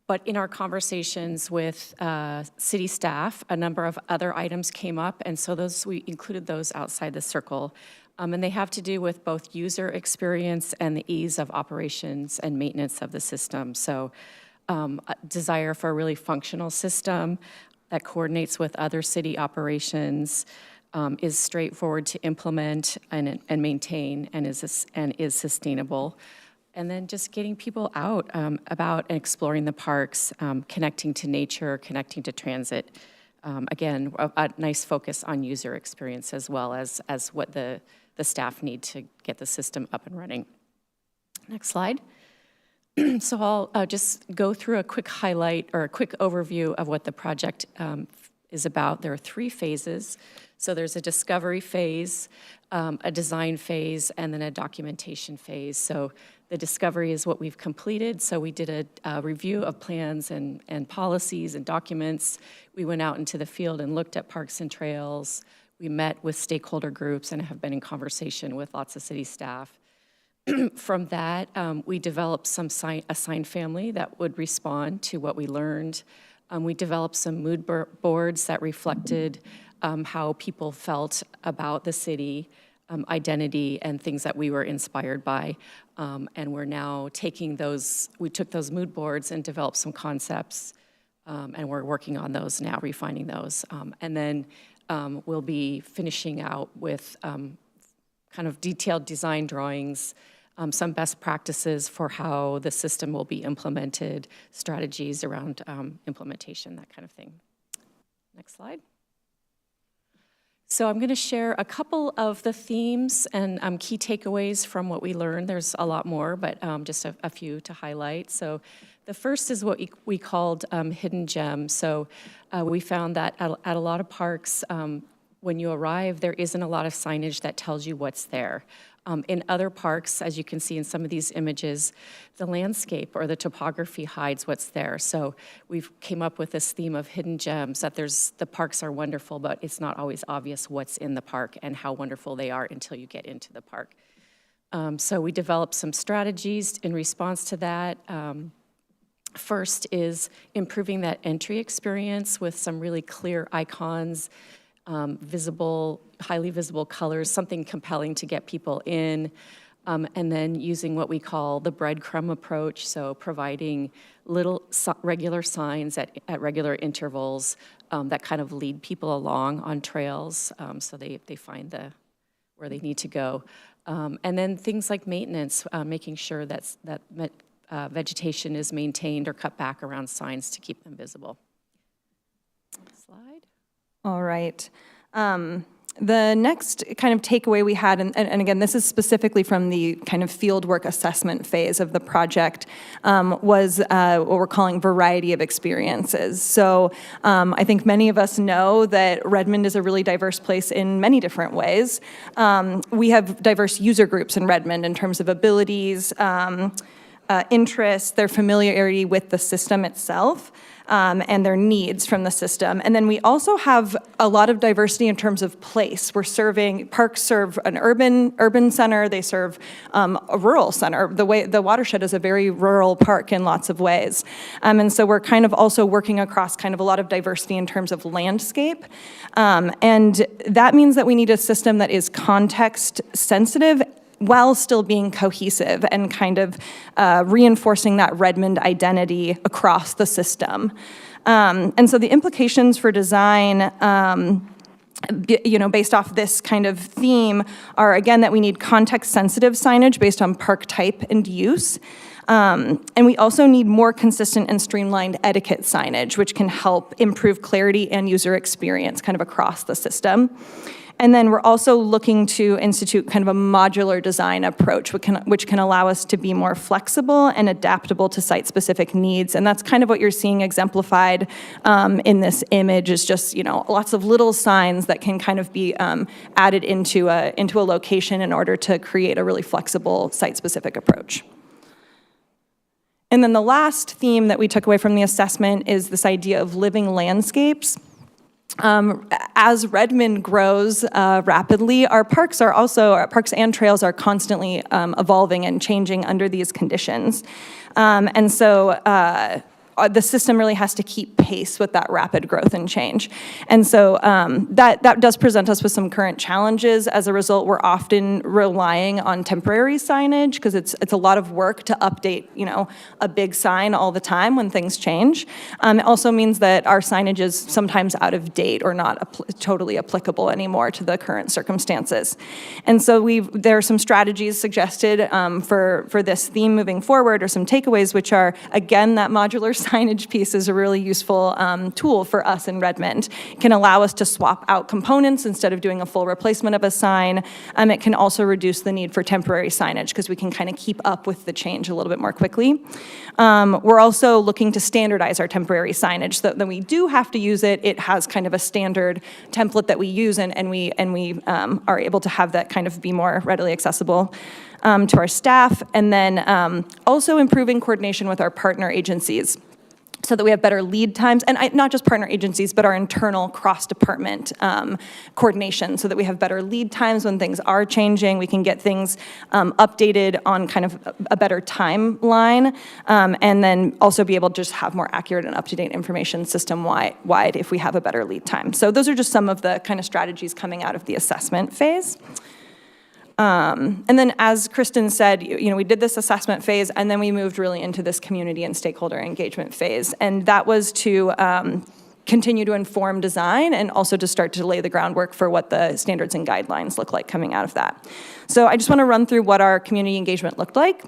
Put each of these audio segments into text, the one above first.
But in our conversations with city staff, a number of other items came up, and so we included those outside the circle. And they have to do with both user experience and the ease of operations and maintenance of the system. So a desire for a really functional system that coordinates with other city operations, is straightforward to implement and maintain, and is sustainable. And then just getting people out about and exploring the parks, connecting to nature, connecting to transit. Again, a nice focus on user experience as well as what the staff need to get the system up and running. Next slide. So I'll just go through a quick highlight or a quick overview of what the project is about. There are 3 phases. So there's a discovery phase, a design phase, and then a documentation phase. So the discovery is what we've completed. So we did a review of plans and policies and documents. We went out into the field and looked at parks and trails. We met with stakeholder groups and have been in conversation with lots of city staff. From that, we developed a sign family that would respond to what we learned. We developed some mood boards that reflected how people felt about the city, identity, and things that we were inspired by. And we're now we took those mood boards and developed some concepts, and we're working on those now, refining those. And then we'll be finishing out with kind of detailed design drawings, some best practices for how the system will be implemented, strategies around implementation, that kind of thing. Next slide. So I'm going to share a couple of the themes and key takeaways from what we learned. There's a lot more, but just a few to highlight. So the first is what we called hidden gems. So we found that at a lot of parks, when you arrive, there isn't a lot of signage that tells you what's there. In other parks, as you can see in some of these images, the landscape or the topography hides what's there. So we've came up with this theme of hidden gems, that the parks are wonderful, but it's not always obvious what's in the park and how wonderful they are until you get into the park. So we developed some strategies in response to that. First is improving that entry experience with some really clear icons, highly visible colors, something compelling to get people in, and then using what we call the breadcrumb approach, so providing little regular signs at regular intervals that kind of lead people along on trails, so they find where they need to go. And then things like maintenance, making sure that vegetation is maintained or cut back around signs to keep them visible. Next slide. All right. The next kind of takeaway we had, and again, this is specifically from the kind of fieldwork assessment phase of the project, was what we're calling variety of experiences. So I think many of us know that Redmond is a really diverse place in many different ways. We have diverse user groups in Redmond in terms of abilities, interests, their familiarity with the system itself, and their needs from the system. And then we also have a lot of diversity in terms of place. Parks serve an urban center, they serve a rural center. The watershed is a very rural park in lots of ways. And so we're kind of also working across kind of a lot of diversity in terms of landscape. And that means that we need a system that is context sensitive while still being cohesive and kind of reinforcing that Redmond identity across the system. And so the implications for design, based off this kind of theme are, again, that we need context-sensitive signage based on park type and use. And we also need more consistent and streamlined etiquette signage, which can help improve clarity and user experience kind of across the system. And then we're also looking to institute kind of a modular design approach, which can allow us to be more flexible and adaptable to site-specific needs. And that's kind of what you're seeing exemplified in this image, is just lots of little signs that can kind of be added into a location in order to create a really flexible site-specific approach. And then the last theme that we took away from the assessment is this idea of living landscapes. As Redmond grows rapidly, our parks and trails are constantly evolving and changing under these conditions. And so the system really has to keep pace with that rapid growth and change. And so that does present us with some current challenges. As a result, we're often relying on temporary signage because it's a lot of work to update, a big sign all the time when things change. It also means that our signage is sometimes out of date or not totally applicable anymore to the current circumstances. And so there are some strategies suggested for this theme moving forward, or some takeaways, which are, again, that modular signage piece is a really useful tool for us in Redmond. It can allow us to swap out components instead of doing a full replacement of a sign. It can also reduce the need for temporary signage because we can kind of keep up with the change a little bit more quickly. We're also looking to standardize our temporary signage so that when we do have to use it, it has kind of a standard template that we use, and we are able to have that kind of be more readily accessible to our staff. And then also improving coordination with our partner agencies, so that we have better lead times, and not just partner agencies, but our internal cross-department coordination, so that we have better lead times when things are changing. We can get things updated on kind of a better timeline, and then also be able to just have more accurate and up-to-date information system-wide if we have a better lead time. So those are just some of the kind of strategies coming out of the assessment phase. And then, as Kristen said, we did this assessment phase, and then we moved really into this community and stakeholder engagement phase. And that was to continue to inform design and also to start to lay the groundwork for what the standards and guidelines look like coming out of that. So I just want to run through what our community engagement looked like.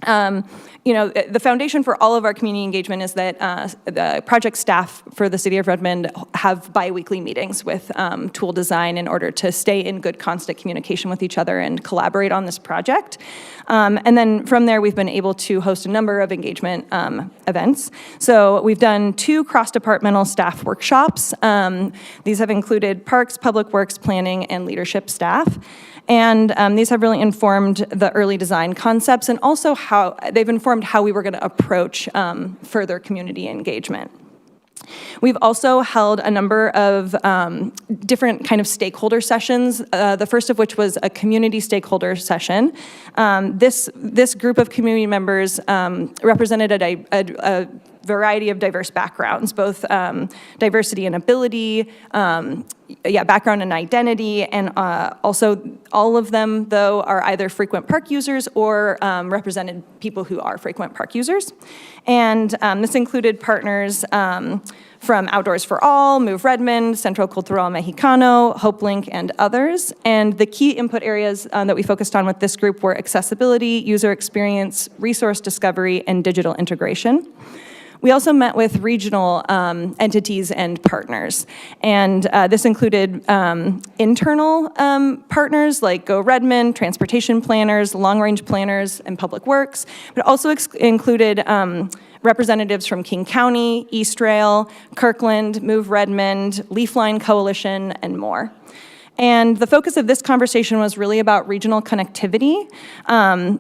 The foundation for all of our community engagement is that the project staff for the City of Redmond have bi-weekly meetings with Tool Design in order to stay in good constant communication with each other and collaborate on this project. And then from there, we've been able to host a number of engagement events. So we've done 2 cross-departmental staff workshops. These have included parks, public works, planning, and leadership staff. And these have really informed the early design concepts, and also they've informed how we were going to approach further community engagement. We've also held a number of different kind of stakeholder sessions, the first of which was a community stakeholder session. This group of community members represented a variety of diverse backgrounds, both diversity and ability, background and identity, and also all of them, though, are either frequent park users or represented people who are frequent park users. And this included partners from Outdoors for All, Move Redmond, Centro Cultural Mexicano, HopeLink, and others. And the key input areas that we focused on with this group were accessibility, user experience, resource discovery, and digital integration. We also met with regional entities and partners, and this included internal partners like Go Redmond, transportation planners, long-range planners, and public works, but also included representatives from King County, Eastrail, Kirkland, Move Redmond, Leafline Coalition, and more. And the focus of this conversation was really about regional connectivity.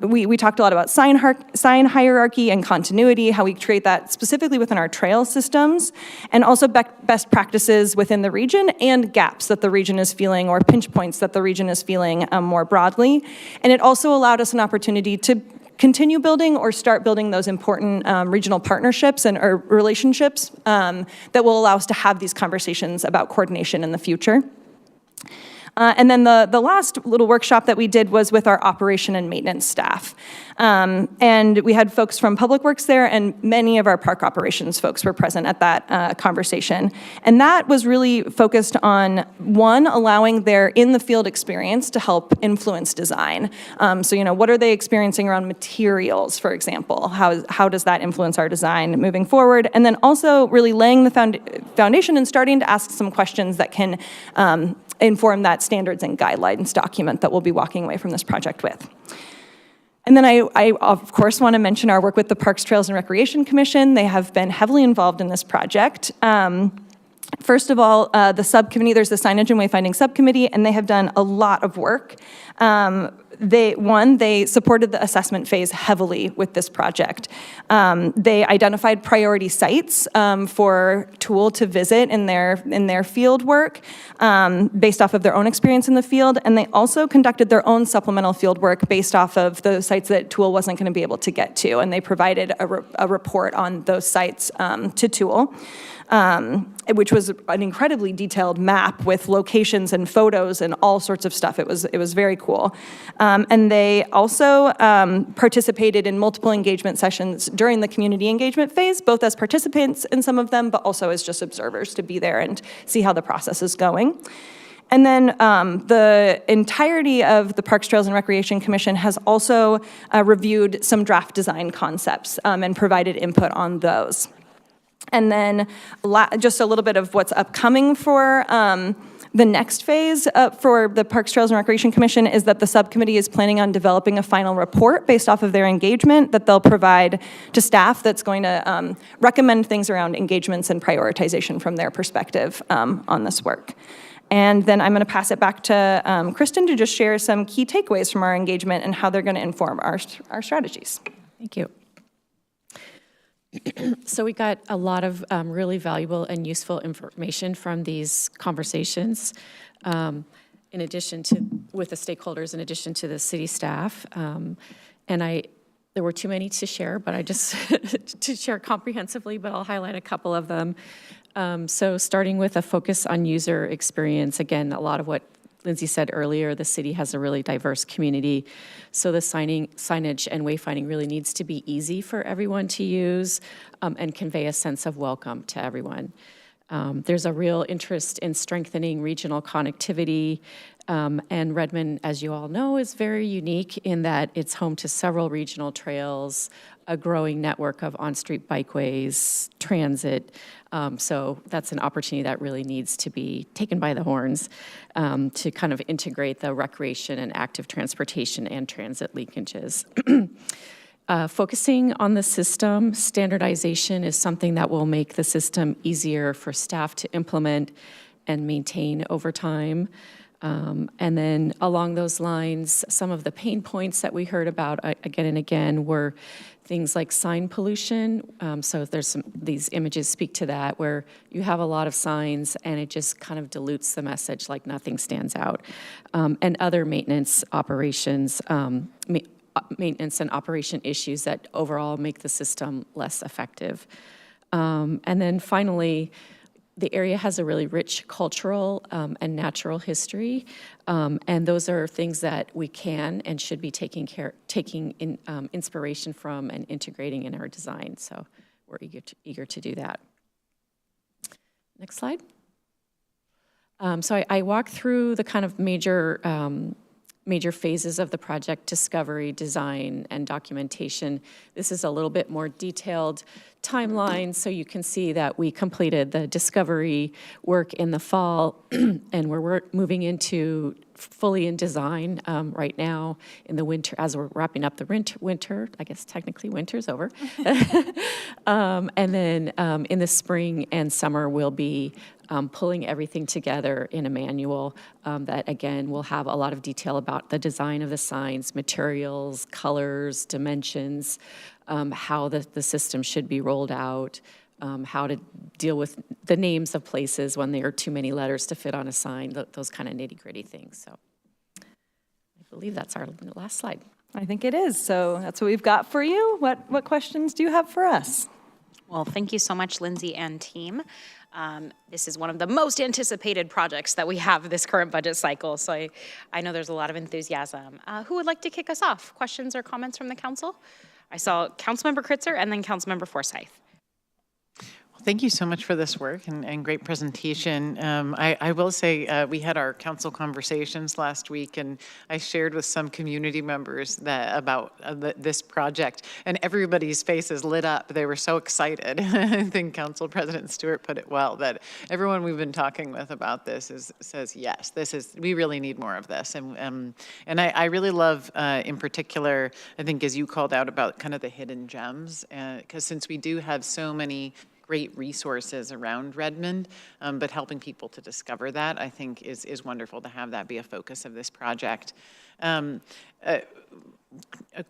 We talked a lot about sign hierarchy and continuity, how we create that specifically within our trail systems, and also best practices within the region and gaps that the region is feeling, or pinch points that the region is feeling more broadly. And it also allowed us an opportunity to continue building or start building those important regional partnerships or relationships that will allow us to have these conversations about coordination in the future. And then the last little workshop that we did was with our operation and maintenance staff. And we had folks from Public Works there, and many of our park operations folks were present at that conversation. And that was really focused on, one, allowing their in-the-field experience to help influence design. So, what are they experiencing around materials, for example? How does that influence our design moving forward? And then also really laying the foundation and starting to ask some questions that can inform that standards and guidelines document that we'll be walking away from this project with. And then I of course, want to mention our work with the Parks, Trails, and Recreation Commission. They have been heavily involved in this project. First of all, the subcommittee, there's the Signage and Wayfinding Subcommittee, and they have done a lot of work. They supported the assessment phase heavily with this project. They identified priority sites for Tool to visit in their field work based off of their own experience in the field, and they also conducted their own supplemental field work based off of the sites that Tool wasn't going to be able to get to, and they provided a report on those sites to Tool. Which was an incredibly detailed map with locations and photos and all sorts of stuff. It was very cool. And they also participated in multiple engagement sessions during the community engagement phase, both as participants in some of them, but also as just observers to be there and see how the process is going. And then the entirety of the Parks, Trails, and Recreation Commission has also reviewed some draft design concepts and provided input on those. And then just a little bit of what's upcoming for the next phase for the Parks, Trails, and Recreation Commission is that the subcommittee is planning on developing a final report based off of their engagement that they'll provide to staff that's going to recommend things around engagements and prioritization from their perspective on this work. And then I'm going to pass it back to Kristen to just share some key takeaways from our engagement and how they're going to inform our strategies. Thank you. So we got a lot of really valuable and useful information from these conversations, in addition to, with the stakeholders, in addition to the city staff. And there were too many to share, but I just, to share comprehensively, but I'll highlight a couple of them. So starting with a focus on user experience, again, a lot of what Lindsay said earlier, the city has a really diverse community, so the signage and wayfinding really needs to be easy for everyone to use and convey a sense of welcome to everyone. There's a real interest in strengthening regional connectivity, and Redmond, as you all know, is very unique in that it's home to several regional trails, a growing network of on-street bikeways, transit. So that's an opportunity that really needs to be taken by the horns to kind of integrate the recreation and active transportation and transit linkages. Focusing on the system, standardization is something that will make the system easier for staff to implement and maintain over time. And then along those lines, some of the pain points that we heard about again and again were things like sign pollution. So there's these images speak to that, where you have a lot of signs and it just kind of dilutes the message, like nothing stands out. And other maintenance operations, maintenance and operation issues that overall make the system less effective. And then finally, the area has a really rich cultural and natural history, and those are things that we can and should be taking inspiration from and integrating in our design. So we're eager to do that. Next slide. So I walked through the kind of major phases of the project: discovery, design, and documentation. This is a little bit more detailed timeline, so you can see that we completed the discovery work in the fall, and we're moving into fully in design right now in the winter, as we're wrapping up the winter. I guess technically winter's over. And then in the spring and summer, we'll be pulling everything together in a manual that, again, will have a lot of detail about the design of the signs, materials, colors, dimensions, how the system should be rolled out, how to deal with the names of places when there are too many letters to fit on a sign, those kind of nitty-gritty things. So I believe that's our last slide. I think it is. So that's what we've got for you. What questions do you have for us? Well, thank you so much, Lindsay and team. This is one of the most anticipated projects that we have this current budget cycle, so I know there's a lot of enthusiasm. Who would like to kick us off? Questions or comments from the council? I saw Councilmember Kritzer and then Councilmember Forsyth. Thank you so much for this work and great presentation. I will say we had our council conversations last week, and I shared with some community members about this project, and everybody's faces lit up. They were so excited. I think Council President Stewart put it well, that everyone we've been talking with about this says, yes, we really need more of this. And I really love, in particular, I think as you called out about kind of the hidden gems, because since we do have so many great resources around Redmond, but helping people to discover that, I think, is wonderful to have that be a focus of this project. A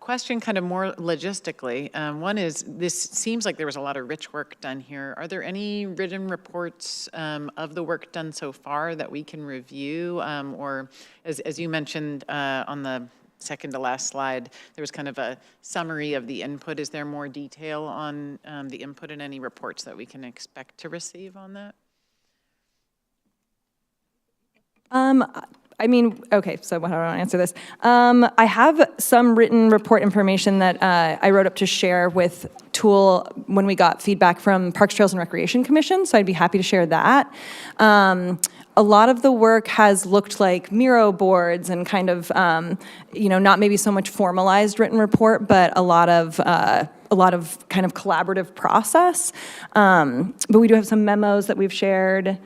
question kind of more logistically. One is, this seems like there was a lot of rich work done here. Are there any written reports of the work done so far that we can review? Or as you mentioned on the second to last slide, there was kind of a summary of the input. Is there more detail on the input and any reports that we can expect to receive on that? I mean, okay, so how do I answer this? I have some written report information that I wrote up to share with Tool when we got feedback from Parks, Trails, and Recreation Commission, so I'd be happy to share that. A lot of the work has looked like Miro boards and kind of, not maybe so much formalized written report, but a lot of kind of collaborative process. But we do have some memos that we've shared.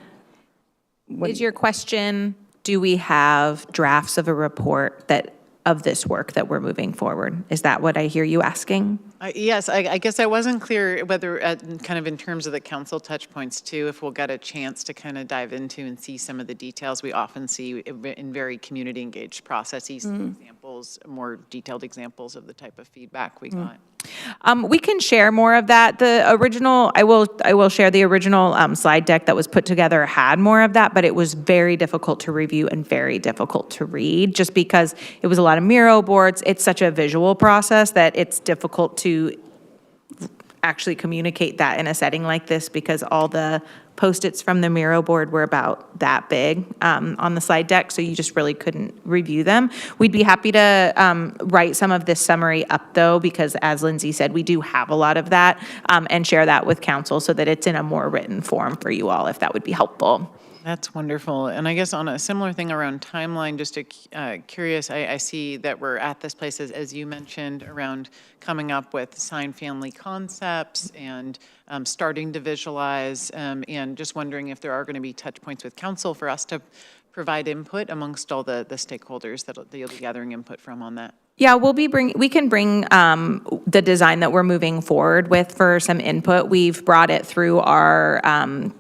Is your question, do we have drafts of a report of this work that we're moving forward? Is that what I hear you asking? Yes, I guess I wasn't clear whether, kind of in terms of the council touch points too, if we'll get a chance to kind of dive into and see some of the details we often see in very community engaged processes, examples, more detailed examples of the type of feedback we got. We can share more of that. The original, I will share the original slide deck that was put together had more of that, but it was very difficult to review and very difficult to read, just because it was a lot of Miro boards. It's such a visual process that it's difficult to actually communicate that in a setting like this, because all the Post-its from the Miro board were about that big on the slide deck, so you just really couldn't review them. We'd be happy to write some of this summary up, though, because as Lindsay said, we do have a lot of that, and share that with council so that it's in a more written form for you all, if that would be helpful. That's wonderful. And I guess on a similar thing around timeline, just curious, I see that we're at this place, as you mentioned, around coming up with sign family concepts and starting to visualize, and just wondering if there are going to be touch points with council for us to provide input amongst all the stakeholders that you'll be gathering input from on that. Yeah, we can bring the design that we're moving forward with for some input. We've brought it through our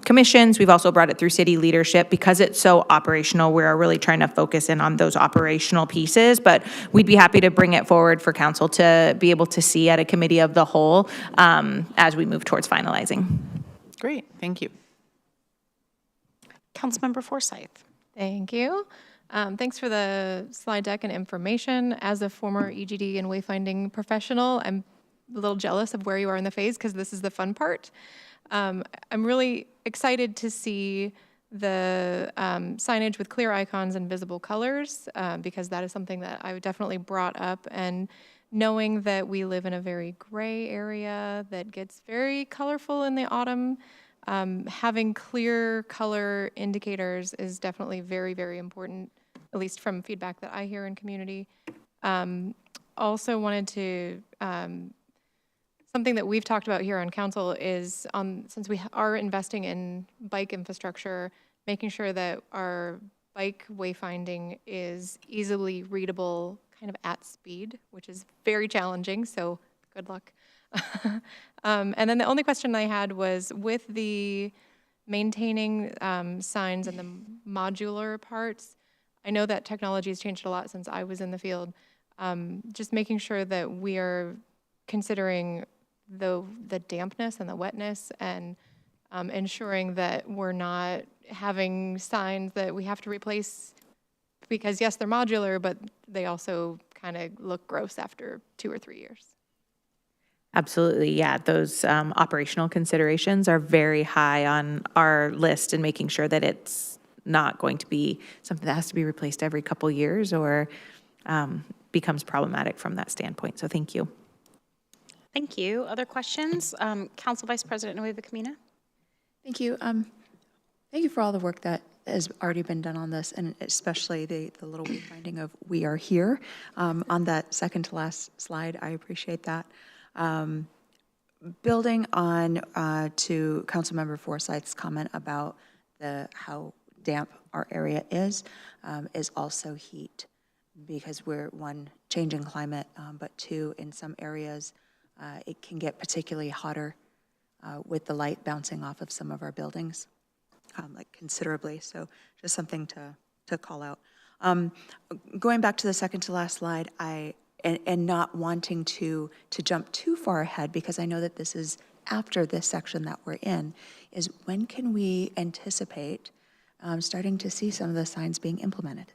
commissions. We've also brought it through city leadership. Because it's so operational, we're really trying to focus in on those operational pieces, but we'd be happy to bring it forward for council to be able to see at a committee of the whole as we move towards finalizing. Great, thank you. Councilmember Forsyth. Thank you. Thanks for the slide deck and information. As a former EGD and wayfinding professional, I'm a little jealous of where you are in the phase, because this is the fun part. I'm really excited to see the signage with clear icons and visible colors, because that is something that I definitely brought up. And knowing that we live in a very gray area that gets very colorful in the autumn, having clear color indicators is definitely very, very important, at least from feedback that I hear in community. Also wanted to, something that we've talked about here on council is, since we are investing in bike infrastructure, making sure that our bike wayfinding is easily readable kind of at speed, which is very challenging, so good luck. And then the only question I had was, with the maintaining signs and the modular parts, I know that technology has changed a lot since I was in the field. Just making sure that we are considering the dampness and the wetness, and ensuring that we're not having signs that we have to replace, because yes, they're modular, but they also kind of look gross after 2 or 3 years. Absolutely, yeah. Those operational considerations are very high on our list, and making sure that it's not going to be something that has to be replaced every couple years or becomes problematic from that standpoint. So thank you. Thank you. Other questions? Council Vice President Nueva Camina. Thank you. Thank you for all the work that has already been done on this, and especially the little wayfinding of "we are here" on that second to last slide. I appreciate that. Building on to Councilmember Forsyth's comment about how damp our area is also heat, because we're, one, changing climate, but two, in some areas it can get particularly hotter with the light bouncing off of some of our buildings, like considerably. So just something to call out. Going back to the second to last slide, and not wanting to jump too far ahead, because I know that this is after this section that we're in, is when can we anticipate starting to see some of the signs being implemented?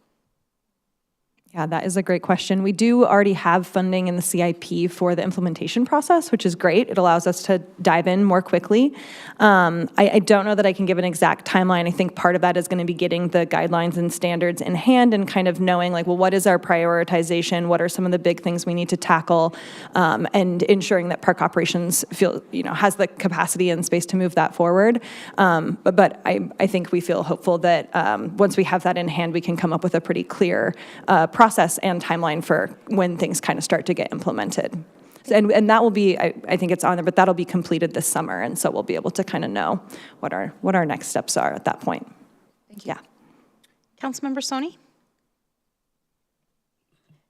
Yeah, that is a great question. We do already have funding in the CIP for the implementation process, which is great. It allows us to dive in more quickly. I don't know that I can give an exact timeline. I think part of that is going to be getting the guidelines and standards in hand and kind of knowing, like, well, what is our prioritization? What are some of the big things we need to tackle? And ensuring that park operations has the capacity and space to move that forward. But I think we feel hopeful that once we have that in hand, we can come up with a pretty clear process and timeline for when things kind of start to get implemented. And that will be, I think it's on there, but that'll be completed this summer, and so we'll be able to kind of know what our next steps are at that point. Thank you. Yeah. Councilmember Soni?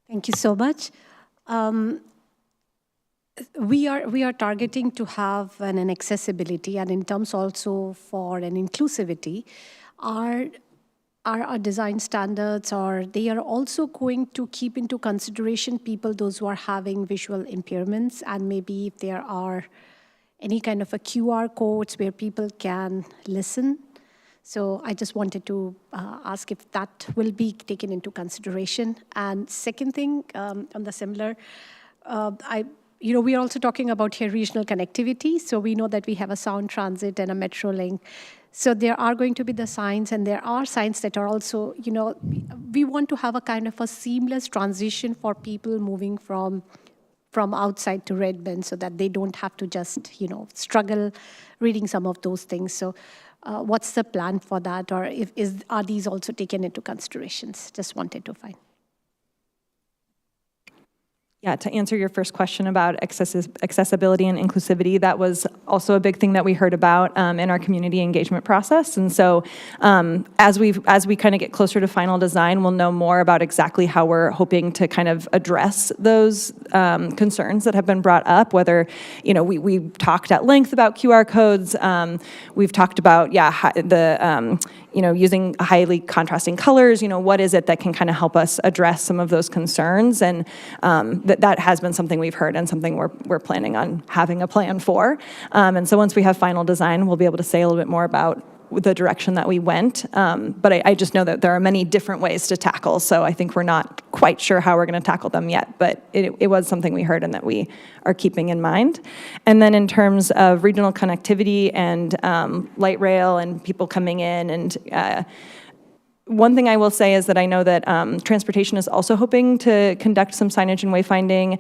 Thank you so much. We are targeting to have an accessibility, and in terms also for an inclusivity, our design standards they are also going to keep into consideration those who are having visual impairments, and maybe if there are any kind of a QR codes where people can listen. So I just wanted to ask if that will be taken into consideration. And second thing, on the similar, we are also talking about here regional connectivity. So we know that we have a Sound Transit and a Metrolink. So there are going to be the signs, and there are signs that are also, we want to have a kind of a seamless transition for people moving from outside to Redmond, so that they don't have to just, struggle reading some of those things. So what's the plan for that, or are these also taken into considerations? Just wanted to find. Yeah, to answer your first question about accessibility and inclusivity, that was also a big thing that we heard about in our community engagement process. And so as we kind of get closer to final design, we'll know more about exactly how we're hoping to kind of address those concerns that have been brought up, whether, we talked at length about QR codes. We've talked about, using highly contrasting colors. What is it that can kind of help us address some of those concerns? And that has been something we've heard and something we're planning on having a plan for. And so once we have final design, we'll be able to say a little bit more about the direction that we went. But I just know that there are many different ways to tackle, so I think we're not quite sure how we're going to tackle them yet, but it was something we heard and that we are keeping in mind. And then in terms of regional connectivity and light rail and people coming in, and one thing I will say is that I know that transportation is also hoping to conduct some signage and wayfinding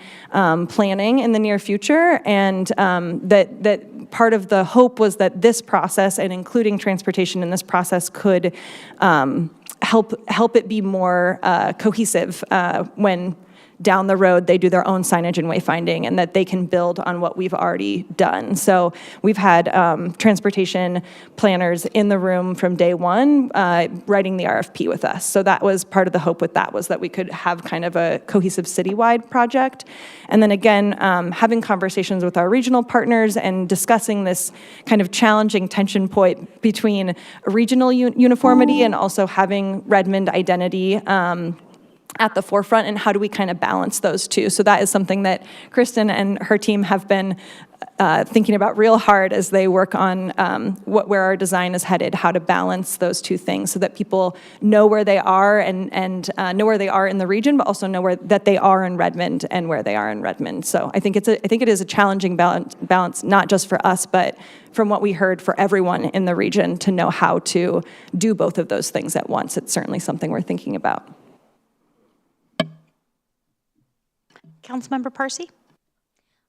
planning in the near future, and that part of the hope was that this process and including transportation in this process could help it be more cohesive when down the road they do their own signage and wayfinding, and that they can build on what we've already done. So we've had transportation planners in the room from day one writing the RFP with us. So that was part of the hope with that, was that we could have kind of a cohesive citywide project. And then again, having conversations with our regional partners and discussing this kind of challenging tension point between regional uniformity and also having Redmond identity at the forefront, and how do we kind of balance those two? So that is something that Kristen and her team have been thinking about real hard as they work on where our design is headed, how to balance those two things so that people know where they are and know where they are in the region, but also know that they are in Redmond and where they are in Redmond. So I think it is a challenging balance, not just for us, but from what we heard, for everyone in the region to know how to do both of those things at once. It's certainly something we're thinking about. Councilmember Parsi?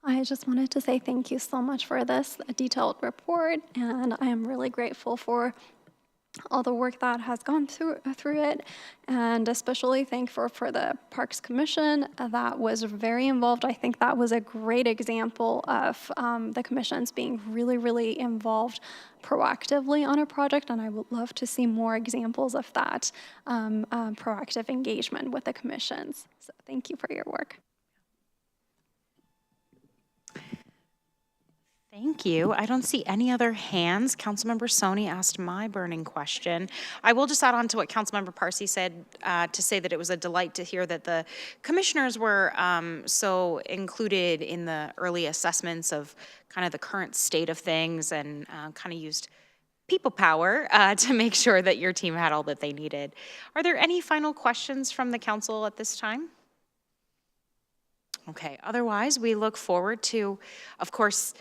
I just wanted to say thank you so much for this detailed report, and I am really grateful for all the work that has gone through it, and especially thankful for the Parks Commission that was very involved. I think that was a great example of the commissions being really, really involved proactively on a project, and I would love to see more examples of that proactive engagement with the commissions. So thank you for your work. Thank you. I don't see any other hands. Councilmember Soni asked my burning question. I will just add on to what Councilmember Parsi said to say that it was a delight to hear that the commissioners were so included in the early assessments of kind of the current state of things and kind of used people power to make sure that your team had all that they needed. Are there any final questions from the council at this time? Okay, otherwise we look forward to, of course,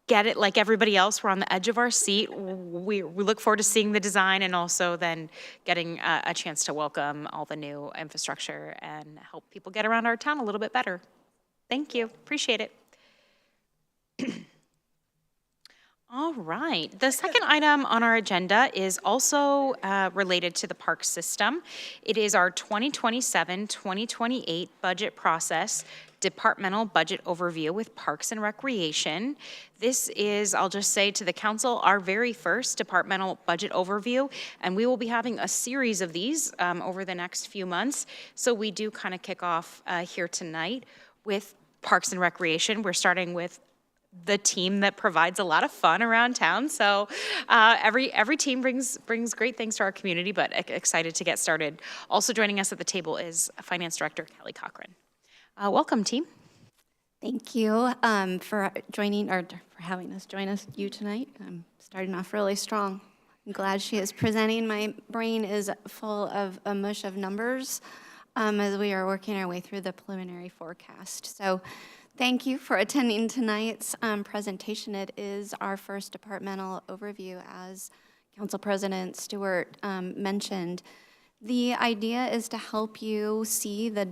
get it like everybody else. We're on the edge of our seat. We look forward to seeing the design and also then getting a chance to welcome all the new infrastructure and help people get around our town a little bit better. Thank you, appreciate it. All right, the second item on our agenda is also related to the park system. It is our 2027-2028 budget process, departmental budget overview with Parks and Recreation. This is, I'll just say to the council, our very first departmental budget overview, and we will be having a series of these over the next few months. So we do kind of kick off here tonight with Parks and Recreation. We're starting with the team that provides a lot of fun around town. So every team brings great things to our community, but excited to get started. Also joining us at the table is Finance Director Kelly Cochran. Welcome, team. Thank you for joining, or for having us join you tonight. I'm starting off really strong. I'm glad she is presenting. My brain is full of a mush of numbers as we are working our way through the preliminary forecast. So thank you for attending tonight's presentation. It is our first departmental overview, as Council President Stewart mentioned. The idea is to help you see the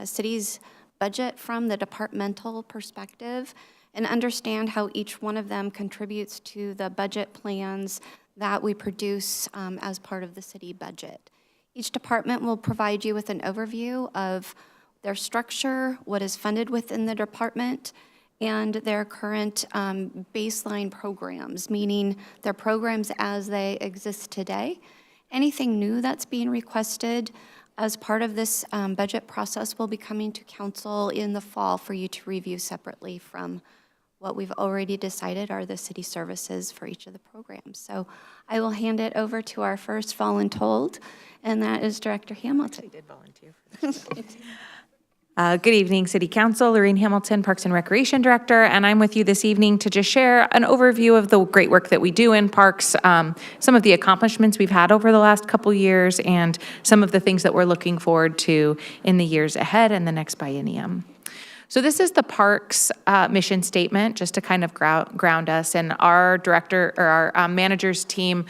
city's budget from the departmental perspective and understand how each one of them contributes to the budget plans that we produce as part of the city budget. Each department will provide you with an overview of their structure, what is funded within the department, and their current baseline programs, meaning their programs as they exist today. Anything new that's being requested as part of this budget process will be coming to council in the fall for you to review separately from what we've already decided are the city services for each of the programs. So I will hand it over to our first voluntold, and that is Director Hamilton. I did volunteer for this. Good evening, City Council. Lorraine Hamilton, Parks and Recreation Director, and I'm with you this evening to just share an overview of the great work that we do in parks, some of the accomplishments we've had over the last couple years, and some of the things that we're looking forward to in the years ahead and the next biennium. So this is the parks mission statement, just to kind of ground us. And our director, or our managers team,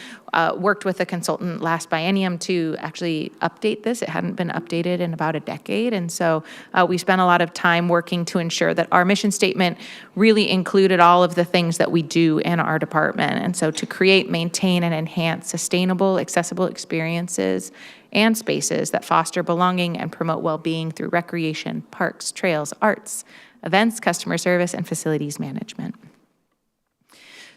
worked with a consultant last biennium to actually update this. It hadn't been updated in about a decade. And so we spent a lot of time working to ensure that our mission statement really included all of the things that we do in our department. And so to create, maintain, and enhance sustainable, accessible experiences and spaces that foster belonging and promote well-being through recreation, parks, trails, arts, events, customer service, and facilities management.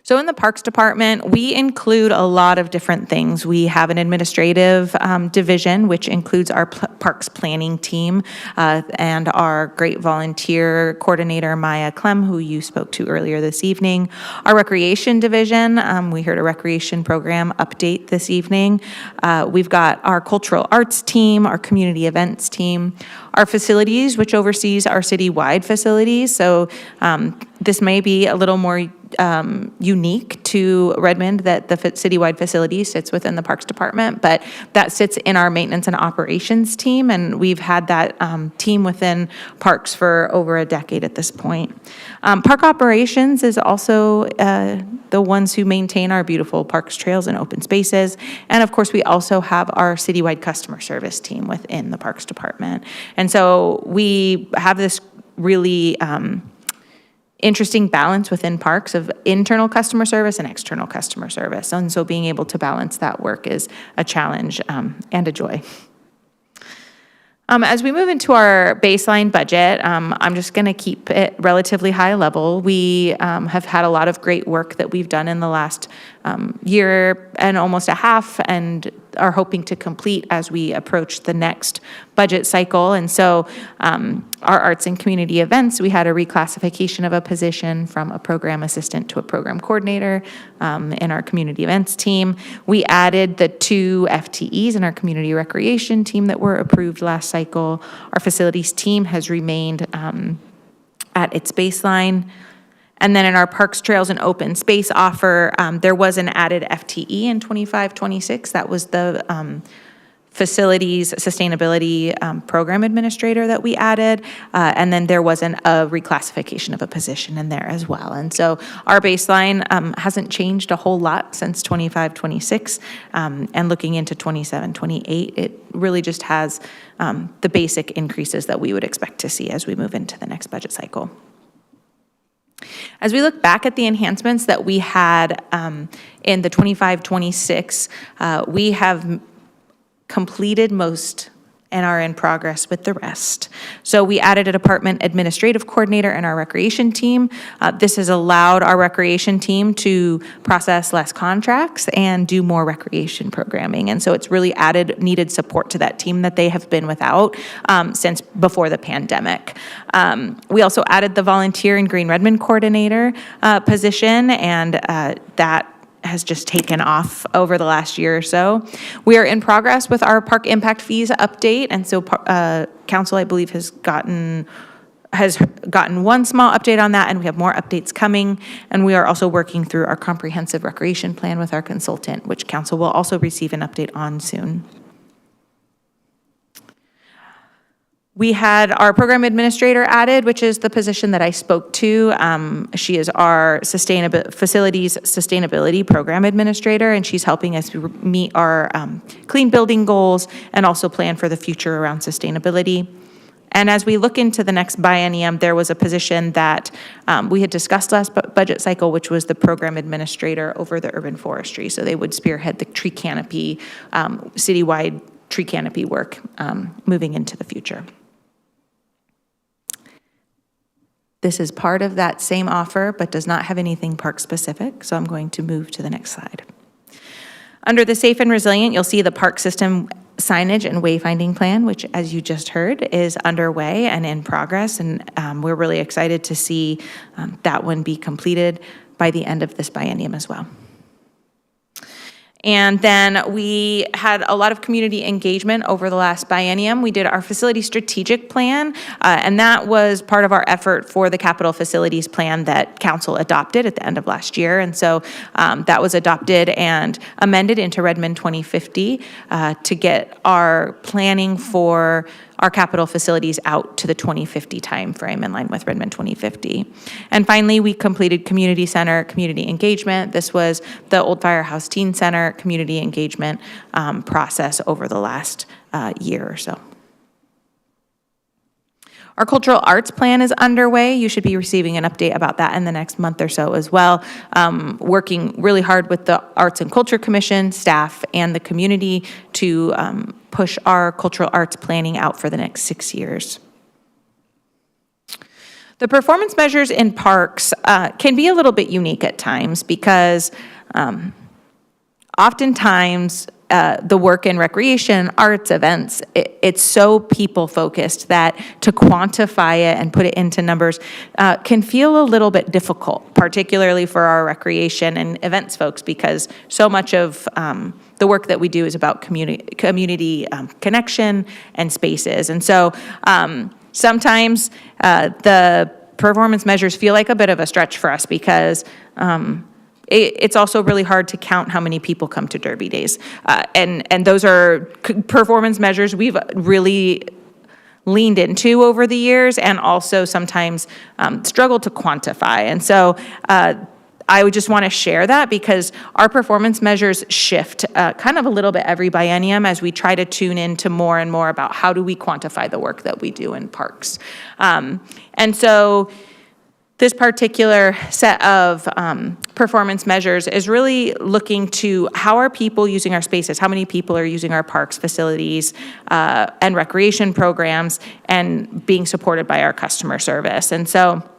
So in the Parks Department, we include a lot of different things. We have an administrative division, which includes our Parks Planning team and our great volunteer coordinator, Maya Clem, who you spoke to earlier this evening. Our Recreation Division, we heard a recreation program update this evening. We've got our Cultural Arts team, our Community Events team, our Facilities, which oversees our citywide facilities. So this may be a little more unique to Redmond that the citywide facility sits within the Parks Department, but that sits in our maintenance and operations team, and we've had that team within Parks for over a decade at this point. Park operations is also the ones who maintain our beautiful parks, trails, and open spaces, and of course we also have our citywide customer service team within the Parks Department. And so we have this really interesting balance within parks of internal customer service and external customer service. And so being able to balance that work is a challenge and a joy. As we move into our baseline budget, I'm just going to keep it relatively high level. We have had a lot of great work that we've done in the last year and almost a half, and are hoping to complete as we approach the next budget cycle. And so our arts and community events, we had a reclassification of a position from a program assistant to a program coordinator in our community events team. We added the 2 FTEs in our community recreation team that were approved last cycle. Our facilities team has remained at its baseline. And then in our parks, trails, and open space offer, there was an added FTE in 25-26. That was the facilities sustainability program administrator that we added. And then there was a reclassification of a position in there as well. And so our baseline hasn't changed a whole lot since 25-26. And looking into 27-28, it really just has the basic increases that we would expect to see as we move into the next budget cycle. As we look back at the enhancements that we had in the 25-26, we have completed most and are in progress with the rest. So we added a department administrative coordinator in our recreation team. This has allowed our recreation team to process less contracts and do more recreation programming. And so it's really added needed support to that team that they have been without since before the pandemic. We also added the volunteer and Green Redmond coordinator position, and that has just taken off over the last year or so. We are in progress with our park impact fees update, and so council, I believe, has gotten one small update on that, and we have more updates coming. And we are also working through our comprehensive recreation plan with our consultant, which council will also receive an update on soon. We had our program administrator added, which is the position that I spoke to. She is our facilities sustainability program administrator, and she's helping us meet our clean building goals and also plan for the future around sustainability. And as we look into the next biennium, there was a position that we had discussed last budget cycle, which was the program administrator over the urban forestry. So they would spearhead the tree canopy, citywide tree canopy work moving into the future. This is part of that same offer, but does not have anything park specific, so I'm going to move to the next slide. Under the safe and resilient, you'll see the park system signage and wayfinding plan, which, as you just heard, is underway and in progress, and we're really excited to see that one be completed by the end of this biennium as well. And then we had a lot of community engagement over the last biennium. We did our facility strategic plan, and that was part of our effort for the capital facilities plan that council adopted at the end of last year. And so that was adopted and amended into Redmond 2050 to get our planning for our capital facilities out to the 2050 timeframe in line with Redmond 2050. And finally, we completed community center, community engagement. This was the Old Firehouse Teen Center community engagement process over the last year or so. Our cultural arts plan is underway. You should be receiving an update about that in the next month or so as well. Working really hard with the Arts and Culture Commission, staff, and the community to push our cultural arts planning out for the next 6 years. The performance measures in parks can be a little bit unique at times because oftentimes the work in recreation, arts, events, it's so people-focused that to quantify it and put it into numbers can feel a little bit difficult, particularly for our recreation and events folks, because so much of the work that we do is about community connection and spaces. And so sometimes the performance measures feel like a bit of a stretch for us because it's also really hard to count how many people come to Derby Days. And those are performance measures we've really leaned into over the years and also sometimes struggled to quantify. And so I would just want to share that because our performance measures shift kind of a little bit every biennium as we try to tune into more and more about how do we quantify the work that we do in parks. And so this particular set of performance measures is really looking to how are people using our spaces, how many people are using our parks, facilities, and recreation programs, and being supported by our customer service. And so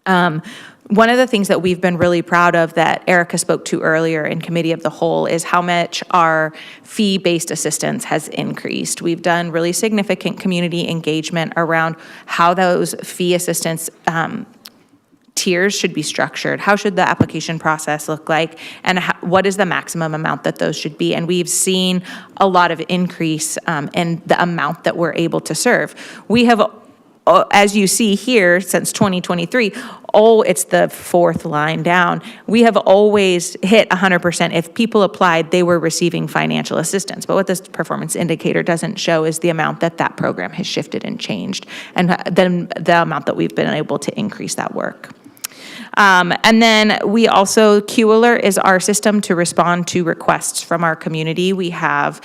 One of the things that we've been really proud of that Erica spoke to earlier in Committee of the Whole is how much our fee-based assistance has increased. We've done really significant community engagement around how those fee assistance tiers should be structured. How should the application process look like? And what is the maximum amount that those should be? And we've seen a lot of increase in the amount that we're able to serve. We have, as you see here, since 2023, it's the fourth line down. We have always hit 100%. If people applied, they were receiving financial assistance. But what this performance indicator doesn't show is the amount that that program has shifted and changed, and then the amount that we've been able to increase that work. And then we also, Q Alert is our system to respond to requests from our community. We have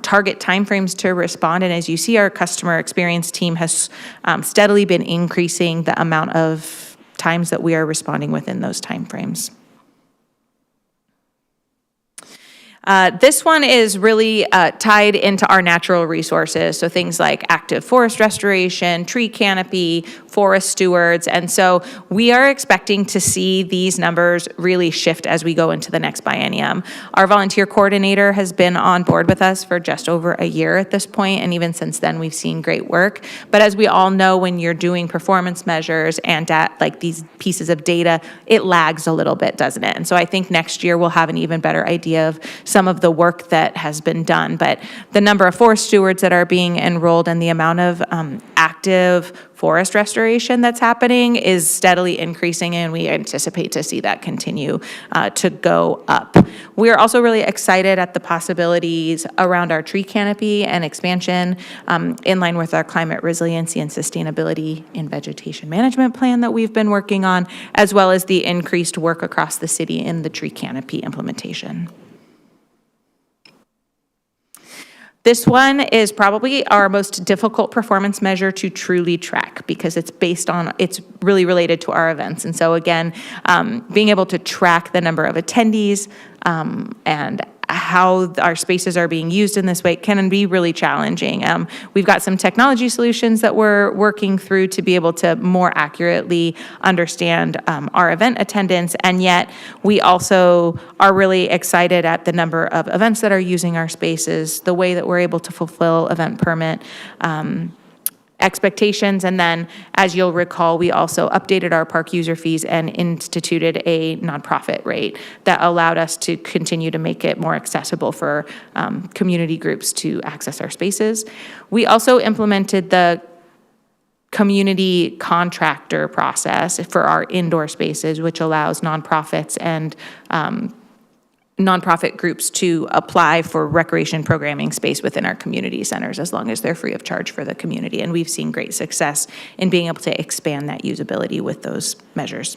target timeframes to respond, and as you see, our customer experience team has steadily been increasing the amount of times that we are responding within those timeframes. This one is really tied into our natural resources, so things like active forest restoration, tree canopy, forest stewards, and so we are expecting to see these numbers really shift as we go into the next biennium. Our volunteer coordinator has been on board with us for just over a year at this point, and even since then we've seen great work. But as we all know, when you're doing performance measures and like these pieces of data, it lags a little bit, doesn't it? And so I think next year we'll have an even better idea of some of the work that has been done, but the number of forest stewards that are being enrolled and the amount of active forest restoration that's happening is steadily increasing, and we anticipate to see that continue to go up. We are also really excited at the possibilities around our tree canopy and expansion in line with our climate resiliency and sustainability in vegetation management plan that we've been working on, as well as the increased work across the city in the tree canopy implementation. This one is probably our most difficult performance measure to truly track because it's really related to our events. And so again, being able to track the number of attendees and how our spaces are being used in this way can be really challenging. We've got some technology solutions that we're working through to be able to more accurately understand our event attendance, and yet we also are really excited at the number of events that are using our spaces, the way that we're able to fulfill event permit expectations. And then, as you'll recall, we also updated our park user fees and instituted a nonprofit rate that allowed us to continue to make it more accessible for community groups to access our spaces. We also implemented the community contractor process for our indoor spaces, which allows nonprofits and nonprofit groups to apply for recreation programming space within our community centers as long as they're free of charge for the community. And we've seen great success in being able to expand that usability with those measures.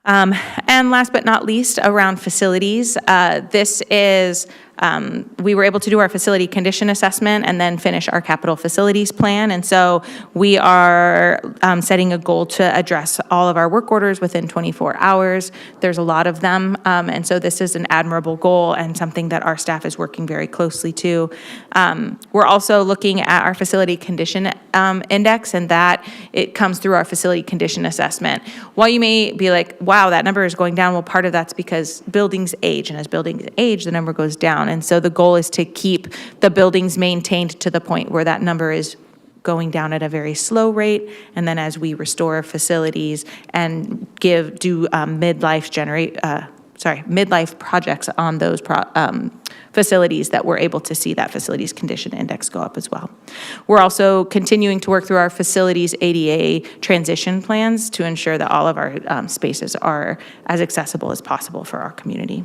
And last but not least, around facilities, we were able to do our facility condition assessment and then finish our capital facilities plan. And so we are setting a goal to address all of our work orders within 24 hours. There's a lot of them. And so this is an admirable goal and something that our staff is working very closely to. We're also looking at our facility condition index, and that it comes through our facility condition assessment. While you may be like, wow, that number is going down, well, part of that's because buildings age, and as buildings age, the number goes down. And so the goal is to keep the buildings maintained to the point where that number is going down at a very slow rate. And then as we restore facilities and do midlife projects on those facilities, that we're able to see that facilities condition index go up as well. We're also continuing to work through our facilities ADA transition plans to ensure that all of our spaces are as accessible as possible for our community.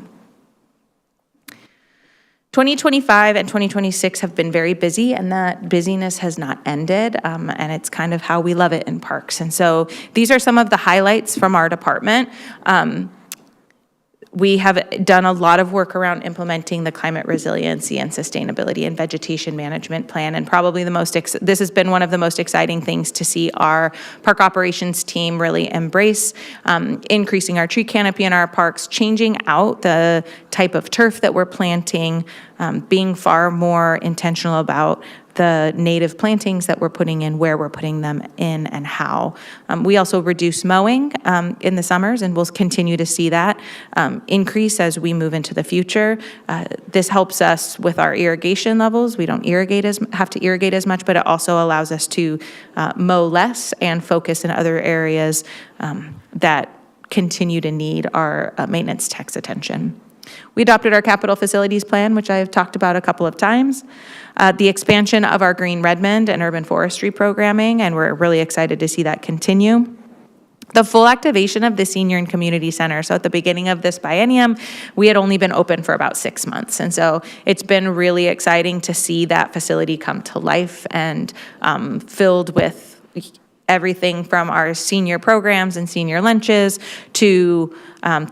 2025 and 2026 have been very busy, and that busyness has not ended, and it's kind of how we love it in parks. And so these are some of the highlights from our department. We have done a lot of work around implementing the climate resiliency and sustainability and vegetation management plan, and probably this has been one of the most exciting things to see our park operations team really embrace, increasing our tree canopy in our parks, changing out the type of turf that we're planting, being far more intentional about the native plantings that we're putting in, where we're putting them in, and how. We also reduce mowing in the summers, and we'll continue to see that increase as we move into the future. This helps us with our irrigation levels. We don't have to irrigate as much, but it also allows us to mow less and focus in other areas that continue to need our maintenance tech's attention. We adopted our capital facilities plan, which I've talked about a couple of times, the expansion of our Green Redmond and urban forestry programming, and we're really excited to see that continue. The full activation of the Senior and Community Center. So at the beginning of this biennium, we had only been open for about 6 months. And so it's been really exciting to see that facility come to life and filled with everything from our senior programs and senior lunches to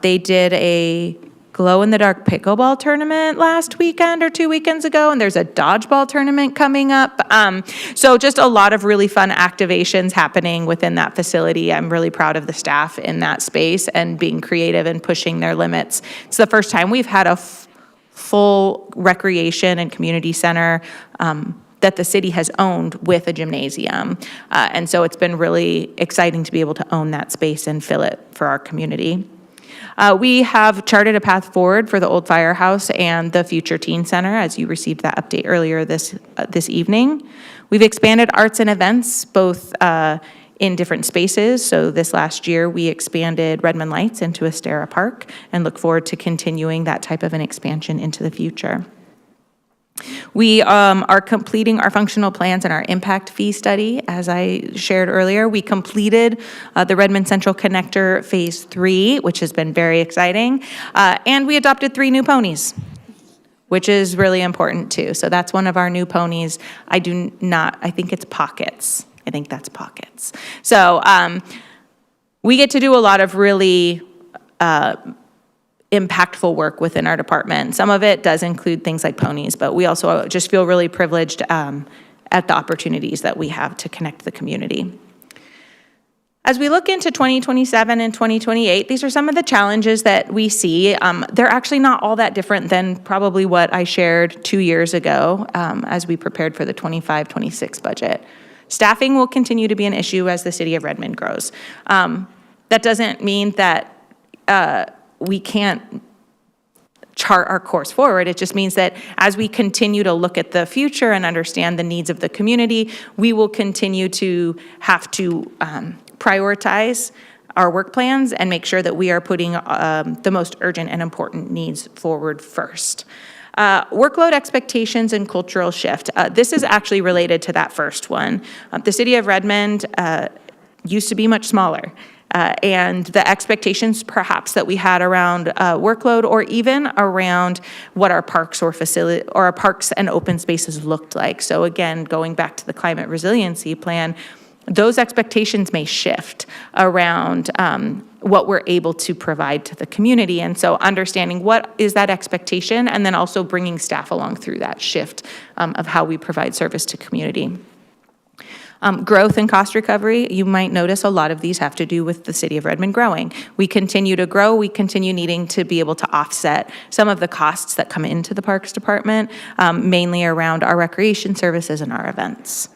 they did a glow-in-the-dark pickleball tournament last weekend or 2 weekends ago, and there's a dodgeball tournament coming up. So just a lot of really fun activations happening within that facility. I'm really proud of the staff in that space and being creative and pushing their limits. It's the first time we've had a full recreation and community center that the city has owned with a gymnasium. And so it's been really exciting to be able to own that space and fill it for our community. We have charted a path forward for the old firehouse and the future teen center, as you received that update earlier this evening. We've expanded arts and events, both in different spaces. So this last year, we expanded Redmond Lights into Estera Park and look forward to continuing that type of an expansion into the future. We are completing our functional plans and our impact fee study. As I shared earlier, we completed the Redmond Central Connector Phase 3, which has been very exciting. And we adopted 3 new ponies, which is really important too. So that's one of our new ponies. I think it's Pockets. I think that's Pockets. So we get to do a lot of really impactful work within our department. Some of it does include things like ponies, but we also just feel really privileged at the opportunities that we have to connect the community. As we look into 2027 and 2028, these are some of the challenges that we see. They're actually not all that different than probably what I shared 2 years ago as we prepared for the 25-26 budget. Staffing will continue to be an issue as the city of Redmond grows. That doesn't mean that we can't chart our course forward. It just means that as we continue to look at the future and understand the needs of the community, we will continue to have to prioritize our work plans and make sure that we are putting the most urgent and important needs forward first. Workload expectations and cultural shift. This is actually related to that first one. The city of Redmond used to be much smaller. And the expectations perhaps that we had around workload or even around what our parks or facility or our parks and open spaces looked like. So again, going back to the climate resiliency plan, those expectations may shift around what we're able to provide to the community. And so understanding what is that expectation and then also bringing staff along through that shift of how we provide service to community. Growth and cost recovery, you might notice a lot of these have to do with the city of Redmond growing. We continue to grow, we continue needing to be able to offset some of the costs that come into the Parks Department, mainly around our recreation services and our events.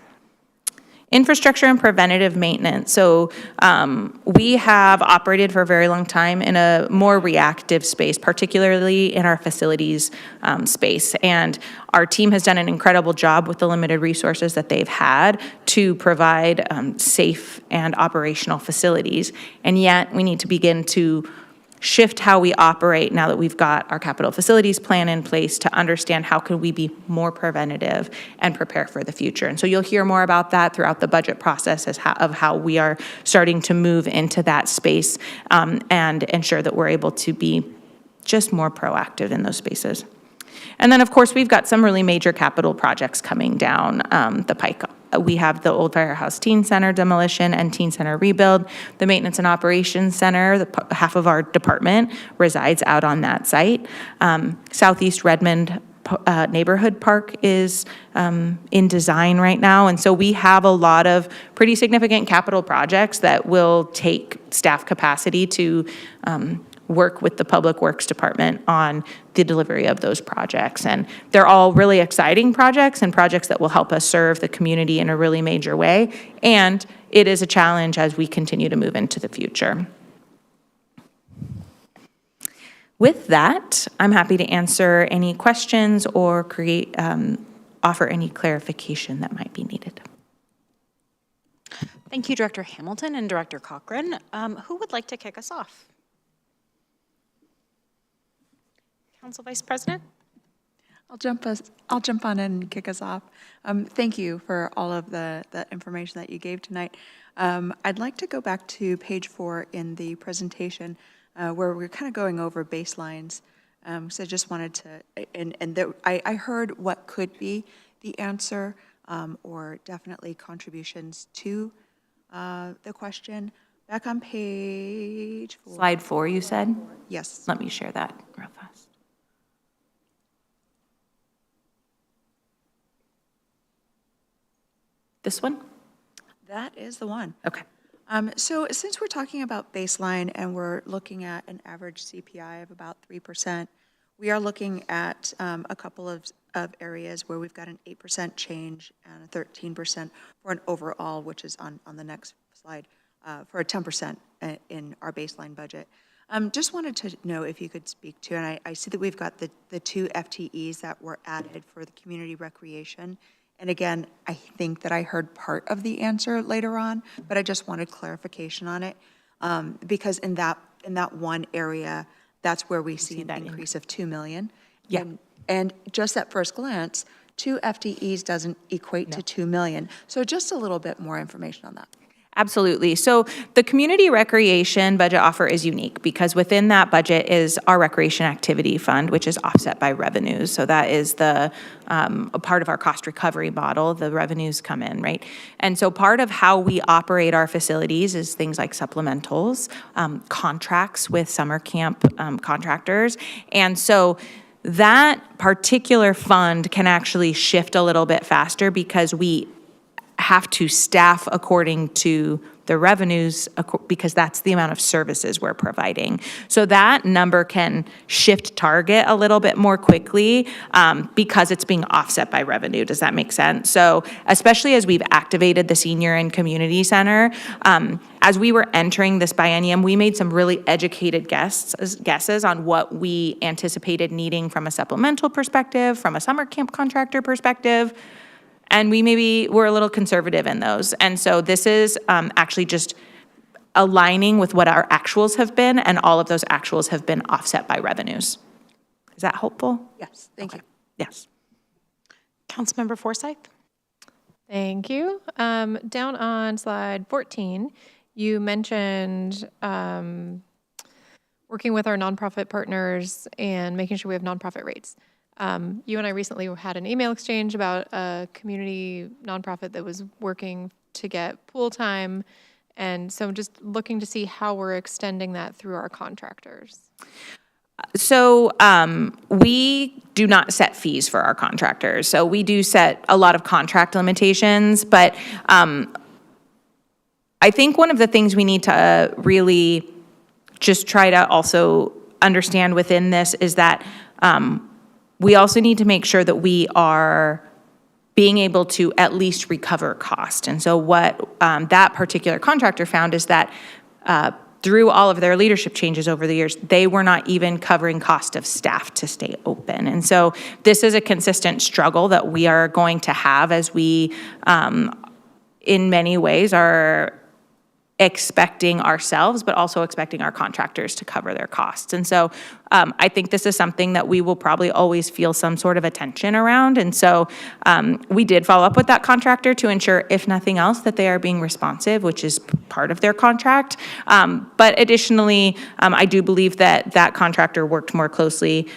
Infrastructure and preventative maintenance. So we have operated for a very long time in a more reactive space, particularly in our facilities space. And our team has done an incredible job with the limited resources that they've had to provide safe and operational facilities. And yet we need to begin to shift how we operate now that we've got our capital facilities plan in place to understand how can we be more preventative and prepare for the future. And so you'll hear more about that throughout the budget process of how we are starting to move into that space and ensure that we're able to be just more proactive in those spaces. And then, of course, we've got some really major capital projects coming down the pike. We have the Old Firehouse Teen Center demolition and Teen Center rebuild. The Maintenance and Operations Center, half of our department resides out on that site. Southeast Redmond Neighborhood Park is in design right now. And so we have a lot of pretty significant capital projects that will take staff capacity to work with the Public Works Department on the delivery of those projects. And they're all really exciting projects and projects that will help us serve the community in a really major way. And it is a challenge as we continue to move into the future. With that, I'm happy to answer any questions or offer any clarification that might be needed. Thank you, Director Hamilton and Director Cochran. Who would like to kick us off? Council Vice President? I'll jump on and kick us off. Thank you for all of the information that you gave tonight. I'd like to go back to page 4 in the presentation where we're kind of going over baselines. So I just wanted to, I heard what could be the answer or definitely contributions to the question. Back on page 4. Slide 4, you said? Yes. Let me share that real fast. This one? That is the one. Okay. So since we're talking about baseline and we're looking at an average CPI of about 3%, we are looking at a couple of areas where we've got an 8% change and a 13% for an overall, which is on the next slide, for a 10% in our baseline budget. Just wanted to know if you could speak to, and I see that we've got the 2 FTEs that were added for the community recreation. And again, I think that I heard part of the answer later on, but I just wanted clarification on it. Because in that one area, that's where we see an increase of 2 million. Yeah. And just at first glance, 2 FTEs doesn't equate to 2 million. So just a little bit more information on that. Absolutely. So the community recreation budget offer is unique because within that budget is our recreation activity fund, which is offset by revenues. So that is a part of our cost recovery model. The revenues come in, right? And so part of how we operate our facilities is things like supplementals, contracts with summer camp contractors. And so that particular fund can actually shift a little bit faster because we have to staff according to the revenues because that's the amount of services we're providing. So that number can shift target a little bit more quickly because it's being offset by revenue. Does that make sense? So especially as we've activated the senior and community center, as we were entering this biennium, we made some really educated guesses on what we anticipated needing from a supplemental perspective, from a summer camp contractor perspective. And we maybe were a little conservative in those. And so this is actually just aligning with what our actuals have been, and all of those actuals have been offset by revenues. Is that helpful? Yes, thank you. Yes. Councilmember Forsyth? Thank you. Down on slide 14, you mentioned working with our nonprofit partners and making sure we have nonprofit rates. You and I recently had an email exchange about a community nonprofit that was working to get pool time. And so I'm just looking to see how we're extending that through our contractors. So we do not set fees for our contractors. So we do set a lot of contract limitations, but I think one of the things we need to really just try to also understand within this is that we also need to make sure that we are being able to at least recover cost. And so what that particular contractor found is that through all of their leadership changes over the years, they were not even covering cost of staff to stay open. And so this is a consistent struggle that we are going to have as we, in many ways, are expecting ourselves, but also expecting our contractors to cover their costs. And so I think this is something that we will probably always feel some sort of attention around. And so we did follow up with that contractor to ensure, if nothing else, that they are being responsive, which is part of their contract. But additionally, I do believe that that contractor worked more closely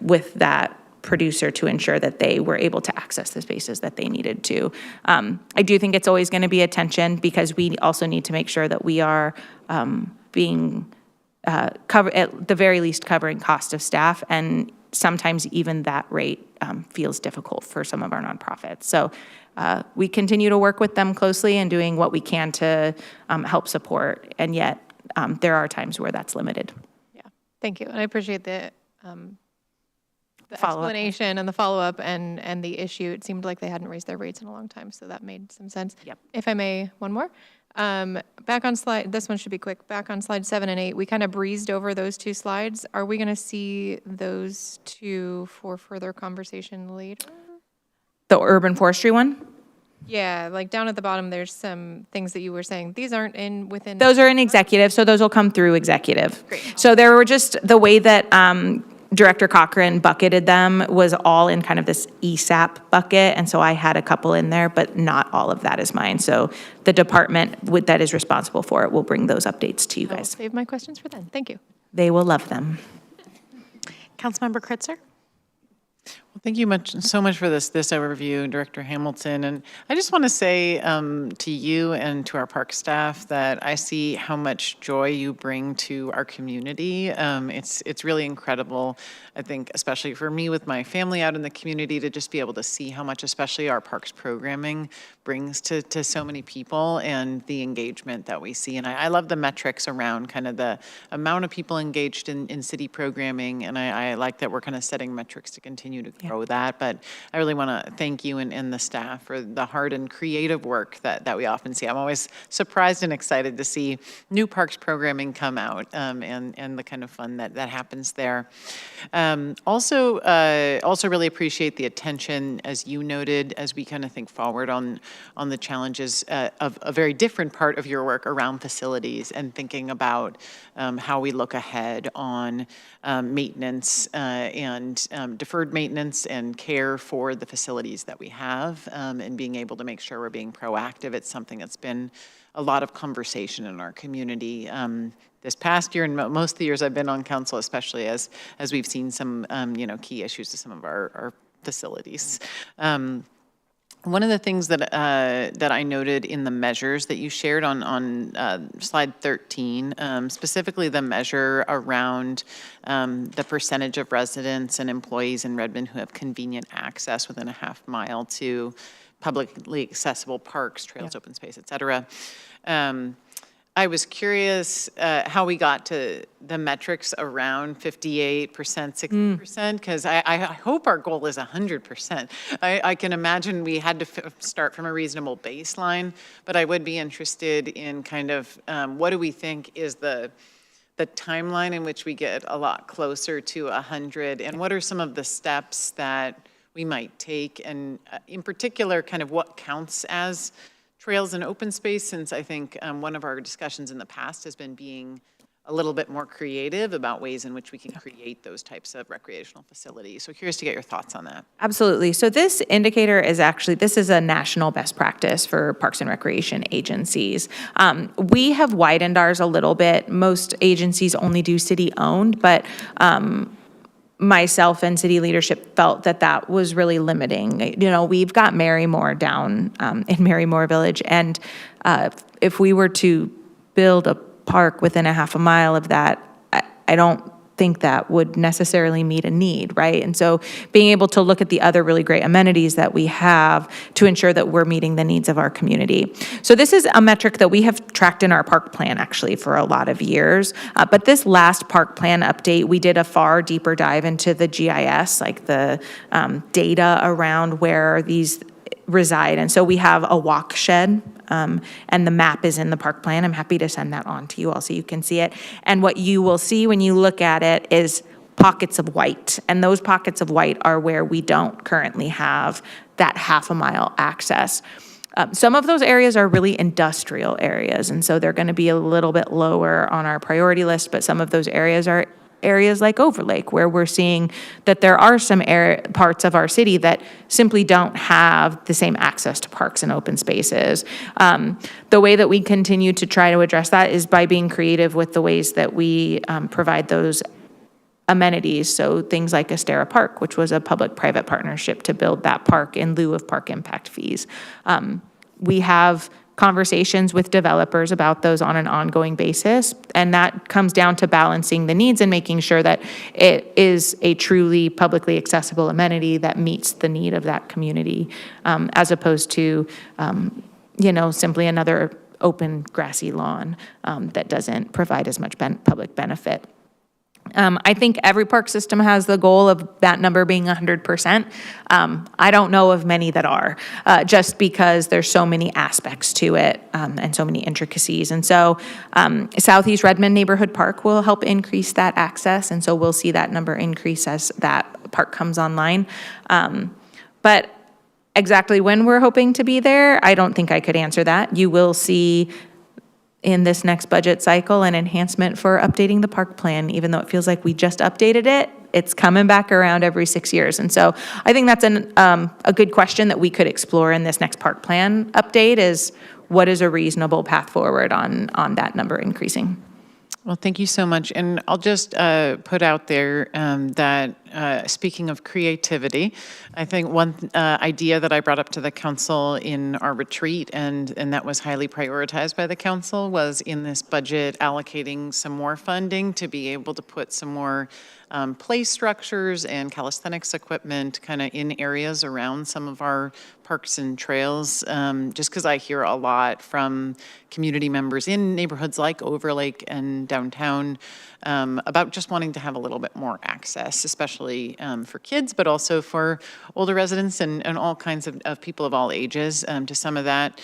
with that producer to ensure that they were able to access the spaces that they needed to. I do think it's always going to be a tension because we also need to make sure that we are being at the very least covering cost of staff, and sometimes even that rate feels difficult for some of our nonprofits. So we continue to work with them closely and doing what we can to help support, and yet there are times where that's limited. Yeah, Thank you, and I appreciate the Follow-up. explanation and the follow-up and the issue. It seemed like they hadn't raised their rates in a long time, so that made some sense. Yep. If I may, one more. Back on slide, this one should be quick. Back on slide 7 and 8, we kind of breezed over those two slides. Are we going to see those two for further conversation later? The urban forestry one? Yeah, like down at the bottom, there's some things that you were saying. These aren't within. Those are in executive, so those will come through executive. So there were just, the way that Director Cochran bucketed them was all in kind of this ESAP bucket, and so I had a couple in there, but not all of that is mine. So the department that is responsible for it will bring those updates to you I will guys. save my questions for then. Thank you. They will love them. Councilmember Kritzer? Well, thank you so much for this overview, Director Hamilton. And I just want to say to you and to our park staff that I see how much joy you bring to our community. It's really incredible, I think, especially for me with my family out in the community, to just be able to see how much, especially our parks programming, brings to so many people and the engagement that we see. And I love the metrics around kind of the amount of people engaged in city programming. And I like that we're kind of setting metrics to continue to grow that. But I really want to thank you and the staff for the hard and creative work that we often see. I'm always surprised and excited to see new parks programming come out and the kind of fun that happens there. Also really appreciate the attention, as you noted, as we kind of think forward on the challenges of a very different part of your work around facilities and thinking about how we look ahead on maintenance and deferred maintenance and care for the facilities that we have, and being able to make sure we're being proactive. It's something that's been a lot of conversation in our community this past year and most of the years I've been on council, especially as we've seen some key issues to some of our facilities. One of the things that I noted in the measures that you shared on slide 13, specifically the measure around the percentage of residents and employees in Redmond who have convenient access within a half mile to publicly accessible parks, trails, open space, et cetera. I was curious how we got to the metrics around 58%, 60%, because I hope our goal is 100%. I can imagine we had to start from a reasonable baseline, but I would be interested in kind of what do we think is the timeline in which we get a lot closer to 100, and what are some of the steps that we might take, and in particular, kind of what counts as trails and open space, since I think one of our discussions in the past has been being a little bit more creative about ways in which we can create those types of recreational facilities. So curious to get your thoughts on that. Absolutely. So this indicator is actually, this is a national best practice for parks and recreation agencies. We have widened ours a little bit. Most agencies only do city-owned, but myself and city leadership felt that was really limiting. We've got Marymore down in Marymore Village, and if we were to build a park within a half a mile of that, I don't think that would necessarily meet a need, right? And so being able to look at the other really great amenities that we have to ensure that we're meeting the needs of our community. So this is a metric that we have tracked in our park plan actually for a lot of years. But this last park plan update, we did a far deeper dive into the GIS, like the data around where these reside. And so we have a walk shed, and the map is in the park plan. I'm happy to send that on to you all so you can see it. And what you will see when you look at it is pockets of white. And those pockets of white are where we don't currently have that half a mile access. Some of those areas are really industrial areas, and so they're going to be a little bit lower on our priority list, but some of those areas are areas like Overlake, where we're seeing that there are some parts of our city that simply don't have the same access to parks and open spaces. The way that we continue to try to address that is by being creative with the ways that we provide those amenities. So things like Astera Park, which was a public-private partnership to build that park in lieu of park impact fees. We have conversations with developers about those on an ongoing basis, and that comes down to balancing the needs and making sure that it is a truly publicly accessible amenity that meets the need of that community, as opposed to, simply another open grassy lawn that doesn't provide as much public benefit. I think every park system has the goal of that number being 100%. I don't know of many that are, just because there's so many aspects to it and so many intricacies. And so Southeast Redmond Neighborhood Park will help increase that access, and so we'll see that number increase as that park comes online. But exactly when we're hoping to be there, I don't think I could answer that. You will see in this next budget cycle an enhancement for updating the park plan, even though it feels like we just updated it. It's coming back around every 6 years. And so I think that's a good question that we could explore in this next park plan update is what is a reasonable path forward on that number increasing? Well, thank you so much. And I'll just put out there that speaking of creativity, I think one idea that I brought up to the council in our retreat, and that was highly prioritized by the council, was in this budget allocating some more funding to be able to put some more play structures and calisthenics equipment kind of in areas around some of our parks and trails, just because I hear a lot from community members in neighborhoods like Overlake and downtown about just wanting to have a little bit more access, especially for kids, but also for older residents and all kinds of people of all ages to some of that.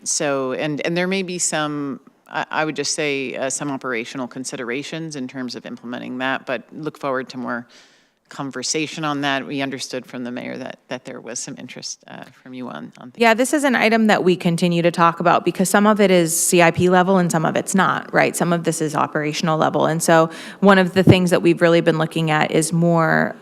So there may be some, I would just say some operational considerations in terms of implementing that, but look forward to more conversation on that. We understood from the mayor that there was some interest from you on things. Yeah, this is an item that we continue to talk about because some of it is CIP level and some of it's not, right? Some of this is operational level. And so one of the things that we've really been looking at is more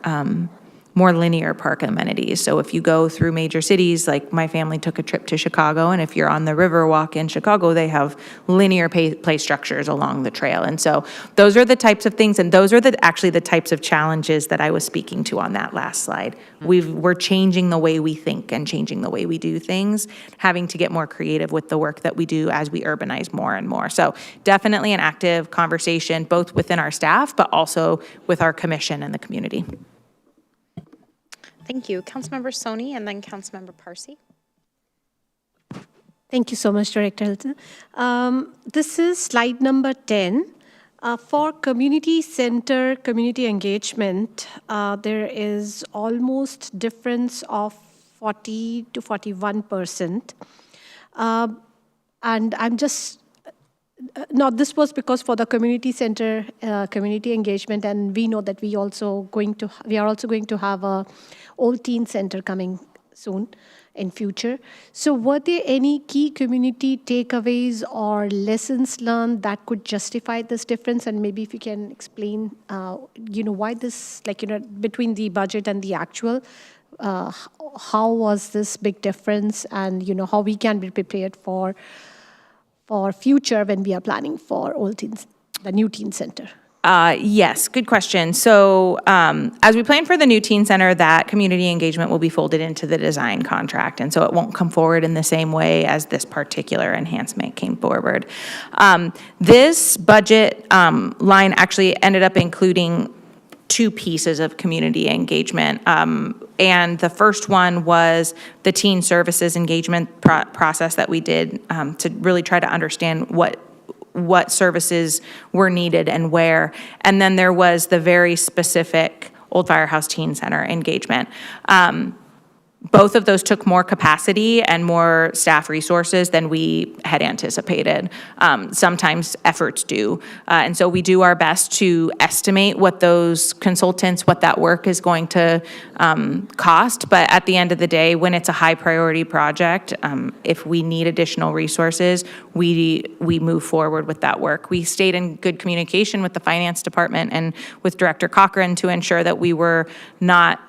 linear park amenities. So if you go through major cities, like my family took a trip to Chicago, and if you're on the Riverwalk in Chicago, they have linear play structures along the trail. And so those are the types of things, and those are actually the types of challenges that I was speaking to on that last slide. We're changing the way we think and changing the way we do things, having to get more creative with the work that we do as we urbanize more and more. So definitely an active conversation, both within our staff, but also with our commission and the community. Thank you. Councilmember Soni and then Councilmember Parsi. Thank you so much, Director Hilton. This is slide number 10. For community center, community engagement, there is almost difference of 40 to 41%. And I'm just, now this was because for the community center, community engagement, and we know that we are also going to have a Old Teen Center coming soon in future. So were there any key community takeaways or lessons learned that could justify this difference? And maybe if you can explain, why this, between the budget and the actual, how was this big difference, and, how we can be prepared for future when we are planning for Old Teens, the new teen center? Yes, good question. So as we plan for the new teen center, that community engagement will be folded into the design contract. And so it won't come forward in the same way as this particular enhancement came forward. This budget line actually ended up including two pieces of community engagement. And the first one was the teen services engagement process that we did to really try to understand what services were needed and where. And then there was the very specific Old Firehouse Teen Center engagement. Both of those took more capacity and more staff resources than we had anticipated. Sometimes efforts do. And so we do our best to estimate what those consultants, what that work is going to cost. But at the end of the day, when it's a high priority project, if we need additional resources, we move forward with that work. We stayed in good communication with the finance department and with Director Cochran to ensure that we were not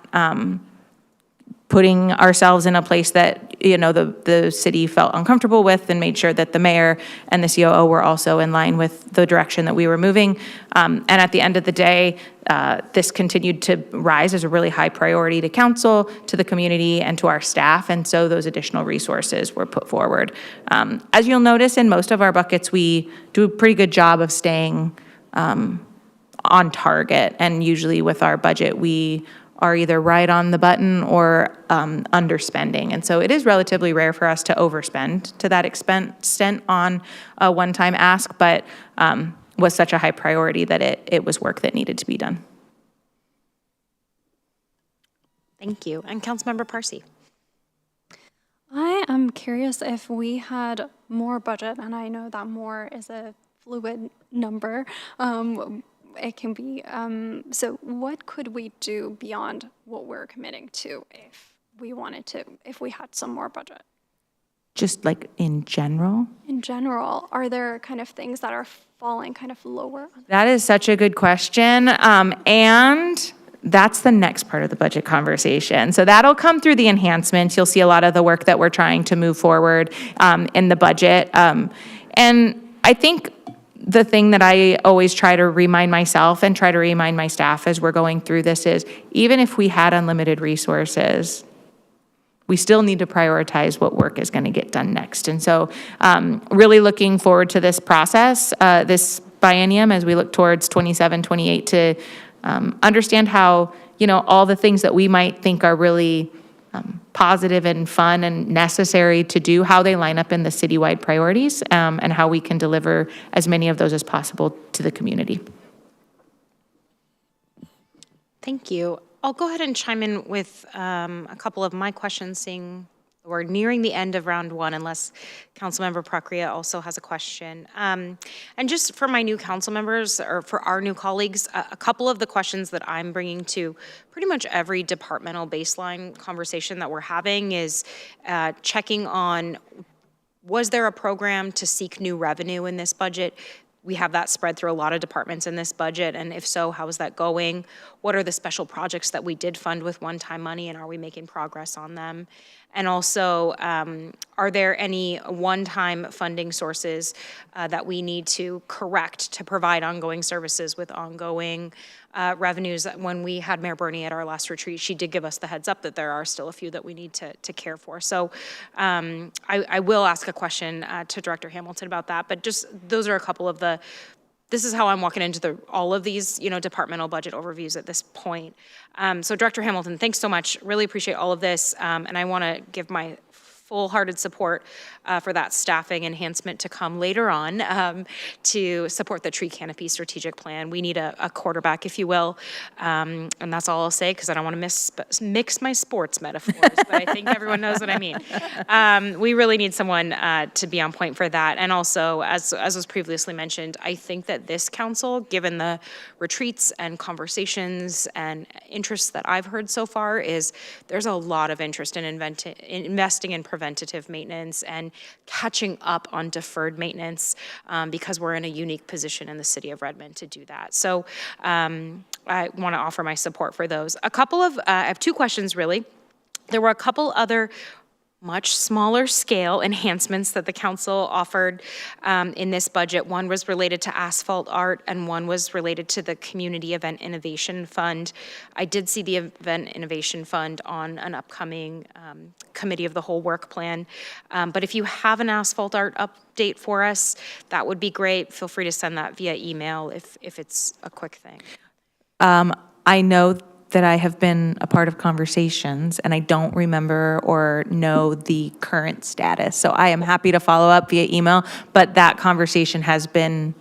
putting ourselves in a place that, the city felt uncomfortable with, and made sure that the mayor and the COO were also in line with the direction that we were moving. And at the end of the day, this continued to rise as a really high priority to council, to the community, and to our staff. And so those additional resources were put forward. As you'll notice in most of our buckets, we do a pretty good job of staying on target. And usually with our budget, we are either right on the button or underspending. And so it is relatively rare for us to overspend to that extent on a one-time ask, but was such a high priority that it was work that needed to be done. Thank you. And Councilmember Parsi. I am curious if we had more budget, and I know that more is a fluid number. It can be, so what could we do beyond what we're committing to if we wanted to, if we had some more budget? Just like in general? In general, are there kind of things that are falling kind of lower? That is such a good question. And that's the next part of the budget conversation. So that'll come through the enhancements. You'll see a lot of the work that we're trying to move forward in the budget. And I think the thing that I always try to remind myself and try to remind my staff as we're going through this is, even if we had unlimited resources, we still need to prioritize what work is going to get done next. And so really looking forward to this process, this biennium, as we look towards 27, 28, to understand how, all the things that we might think are really positive and fun and necessary to do, how they line up in the citywide priorities, and how we can deliver as many of those as possible to the community. Thank you. I'll go ahead and chime in with a couple of my questions, seeing we're nearing the end of round one, unless Councilmember Prakria also has a question. And just for my new council members, or for our new colleagues, a couple of the questions that I'm bringing to pretty much every departmental baseline conversation that we're having is checking on, was there a program to seek new revenue in this budget? We have that spread through a lot of departments in this budget, and if so, how is that going? What are the special projects that we did fund with one-time money, and are we making progress on them? And also, are there any one-time funding sources that we need to correct to provide ongoing services with ongoing revenues? When we had Mayor Bernie at our last retreat, she did give us the heads up that there are still a few that we need to care for. So I will ask a question to Director Hamilton about that, but just those are a couple of this is how I'm walking into all of these, departmental budget overviews at this point. So Director Hamilton, thanks so much. Really appreciate all of this. And I want to give my full-hearted support for that staffing enhancement to come later on to support the tree canopy strategic plan. We need a quarterback, if you will. And that's all I'll say, because I don't want to mix my sports metaphors, but I think everyone knows what I mean. We really need someone to be on point for that. And also, as was previously mentioned, I think that this council, given the retreats and conversations and interests that I've heard so far, there's a lot of interest in investing in preventative maintenance and catching up on deferred maintenance because we're in a unique position in the city of Redmond to do that. So I want to offer my support for those. I have two questions really. There were a couple other much smaller scale enhancements that the council offered in this budget. One was related to asphalt art and one was related to the Community Event Innovation Fund. I did see the Event Innovation Fund on an upcoming Committee of the Whole work plan. But if you have an asphalt art update for us, that would be great. Feel free to send that via email if it's a quick thing. I know that I have been a part of conversations and I don't remember or know the current status. So I am happy to follow up via email, but that conversation has been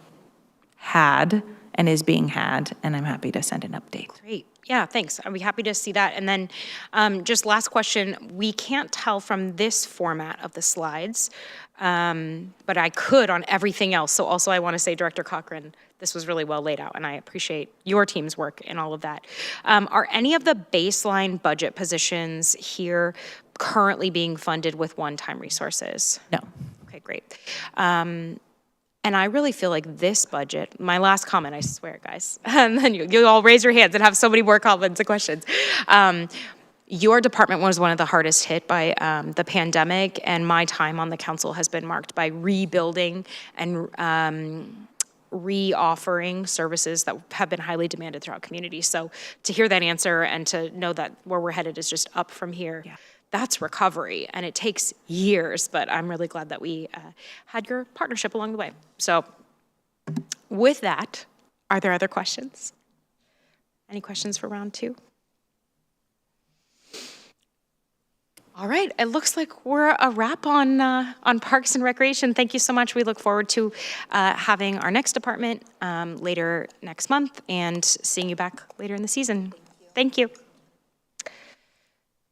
had and is being had, and I'm happy to send an update. Great. Yeah, thanks. I'd be happy to see that. And then just last question, we can't tell from this format of the slides, but I could on everything else. So also I want to say, Director Cochran, this was really well laid out, and I appreciate your team's work in all of that. Are any of the baseline budget positions here currently being funded with one-time resources? No. Okay, great. And I really feel like this budget, my last comment, I swear, guys, and then you all raise your hands and have so many more comments and questions. Your department was one of the hardest hit by the pandemic, and my time on the council has been marked by rebuilding and re-offering services that have been highly demanded throughout communities. So to hear that answer and to know that where we're headed is just up from here, that's recovery, and it takes years, but I'm really glad that we had your partnership along the way. So with that, are there other questions? Any questions for round two? All right, it looks like we're a wrap on Parks and Recreation. Thank you so much. We look forward to having our next department later next month and seeing you back later in the season. Thank you.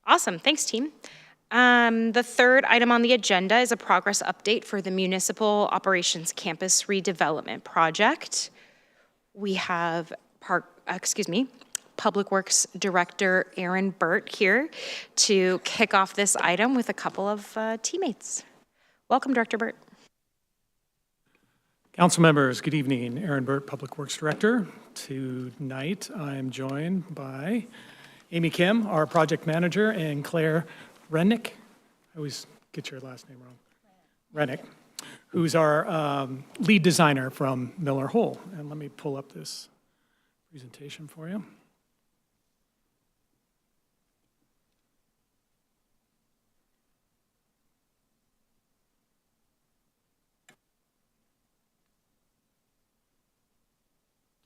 Awesome, thanks team. The third item on the agenda is a progress update for the Municipal Operations Campus Redevelopment Project. We have Public Works Director Aaron Burt here to kick off this item with a couple of teammates. Welcome, Director Burt. Council members, good evening. Aaron Burt, Public Works Director. Tonight, I am joined by Amy Kim, our project manager, and Claire Rennick. I always get your last name wrong. Rennick, who's our lead designer from Miller Hole. And let me pull up this presentation for you.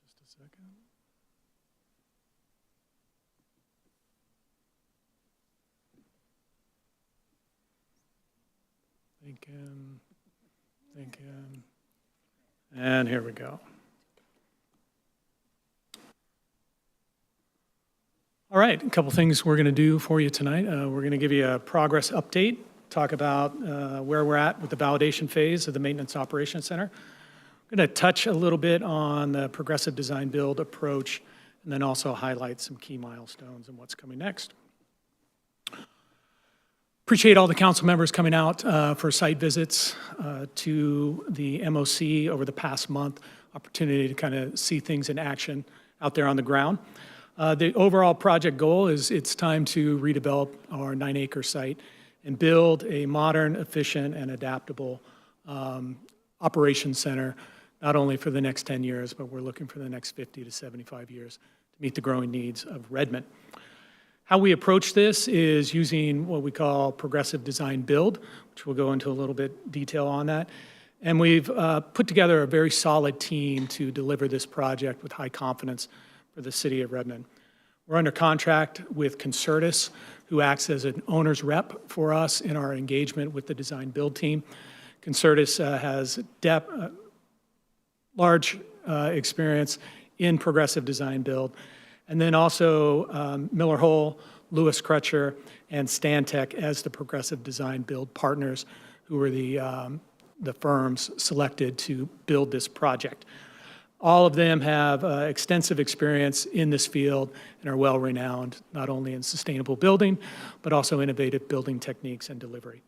Just a second. Thinking. And here we go. All right, a couple things we're going to do for you tonight. We're going to give you a progress update, talk about where we're at with the validation phase of the Maintenance Operations Center. We're going to touch a little bit on the progressive design build approach, and then also highlight some key milestones and what's coming next. Appreciate all the council members coming out for site visits to the MOC over the past month. Opportunity to kind of see things in action out there on the ground. The overall project goal is it's time to redevelop our 9-acre site and build a modern, efficient, and adaptable operations center, not only for the next 10 years, but we're looking for the next 50 to 75 years to meet the growing needs of Redmond. How we approach this is using what we call progressive design build, which we'll go into a little bit detail on that. And we've put together a very solid team to deliver this project with high confidence for the city of Redmond. We're under contract with Concertus, who acts as an owner's rep for us in our engagement with the design build team. Concertus has large experience in progressive design build. And then also Miller Hole, Lewis Crutcher, and Stantec as the progressive design build partners who were the firms selected to build this project. All of them have extensive experience in this field and are well-renowned, not only in sustainable building, but also innovative building techniques and delivery.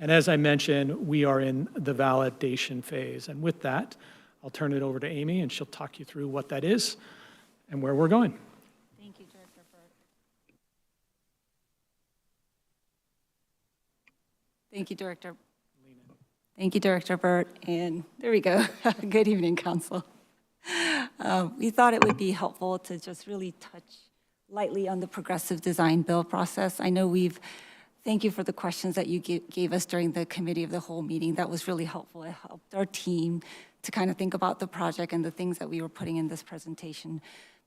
And as I mentioned, we are in the validation phase. And with that, I'll turn it over to Amy, and she'll talk you through what that is and where we're going. Thank you, Director Burt. Thank you, Director. Thank you, Director Burt. And there we go. Good evening, Council. We thought it would be helpful to just really touch lightly on the progressive design build process. I know thank you for the questions that you gave us during the committee of the whole meeting. That was really helpful. It helped our team to kind of think about the project and the things that we were putting in this presentation.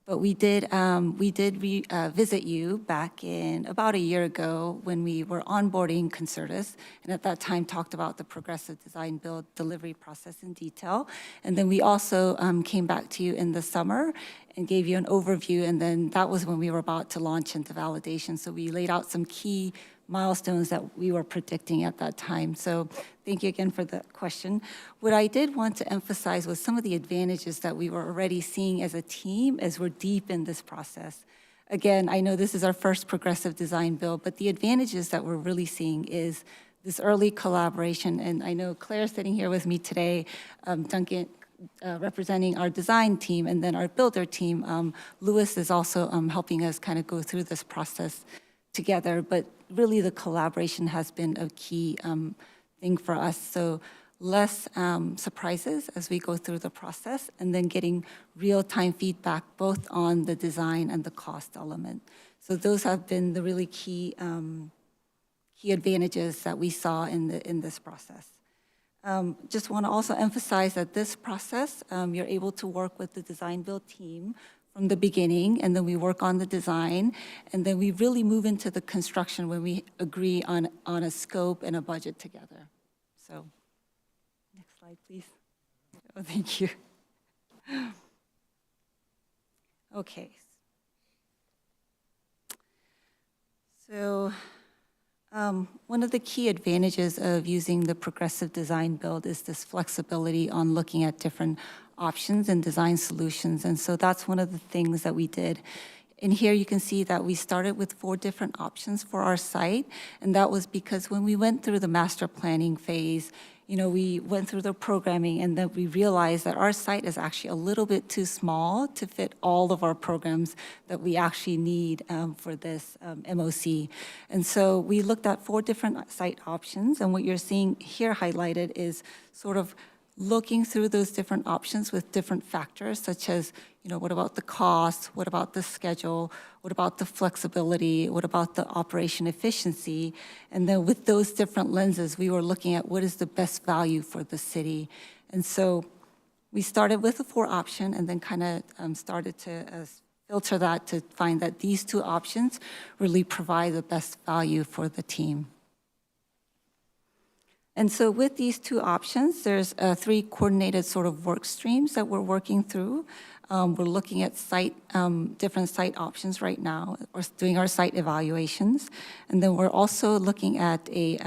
But we did visit you back in about a year ago when we were onboarding Concertus, and at that time talked about the progressive design build delivery process in detail. And then we also came back to you in the summer and gave you an overview, and then that was when we were about to launch into validation. So we laid out some key milestones that we were predicting at that time. So thank you again for the question. What I did want to emphasize was some of the advantages that we were already seeing as a team as we're deep in this process. Again, I know this is our first progressive design build, but the advantages that we're really seeing is this early collaboration. And I know Claire's sitting here with me today, Duncan, representing our design team, and then our builder team. Lewis is also helping us kind of go through this process together, but really the collaboration has been a key thing for us. So less surprises as we go through the process, and then getting real-time feedback both on the design and the cost element. So those have been the really key advantages that we saw in this process. Just want to also emphasize that this process, you're able to work with the design build team from the beginning, and then we work on the design, and then we really move into the construction when we agree on a scope and a budget together. So, next slide, please. Oh, thank you. Okay. So, one of the key advantages of using the progressive design build is this flexibility on looking at different options and design solutions. And so that's one of the things that we did. In here, you can see that we started with 4 different options for our site. And that was because when we went through the master planning phase, we went through the programming, and then we realized that our site is actually a little bit too small to fit all of our programs that we actually need for this MOC. And so we looked at 4 different site options, and what you're seeing here highlighted is sort of looking through those different options with different factors, such as, what about the cost? What about the schedule? What about the flexibility? What about the operation efficiency? And then with those different lenses, we were looking at what is the best value for the city. And so we started with a 4 option and then kind of started to filter that to find that these 2 options really provide the best value for the team. And so with these 2 options, there's 3 coordinated sort of work streams that we're working through. We're looking at different site options right now, or doing our site evaluations. And then we're also looking at a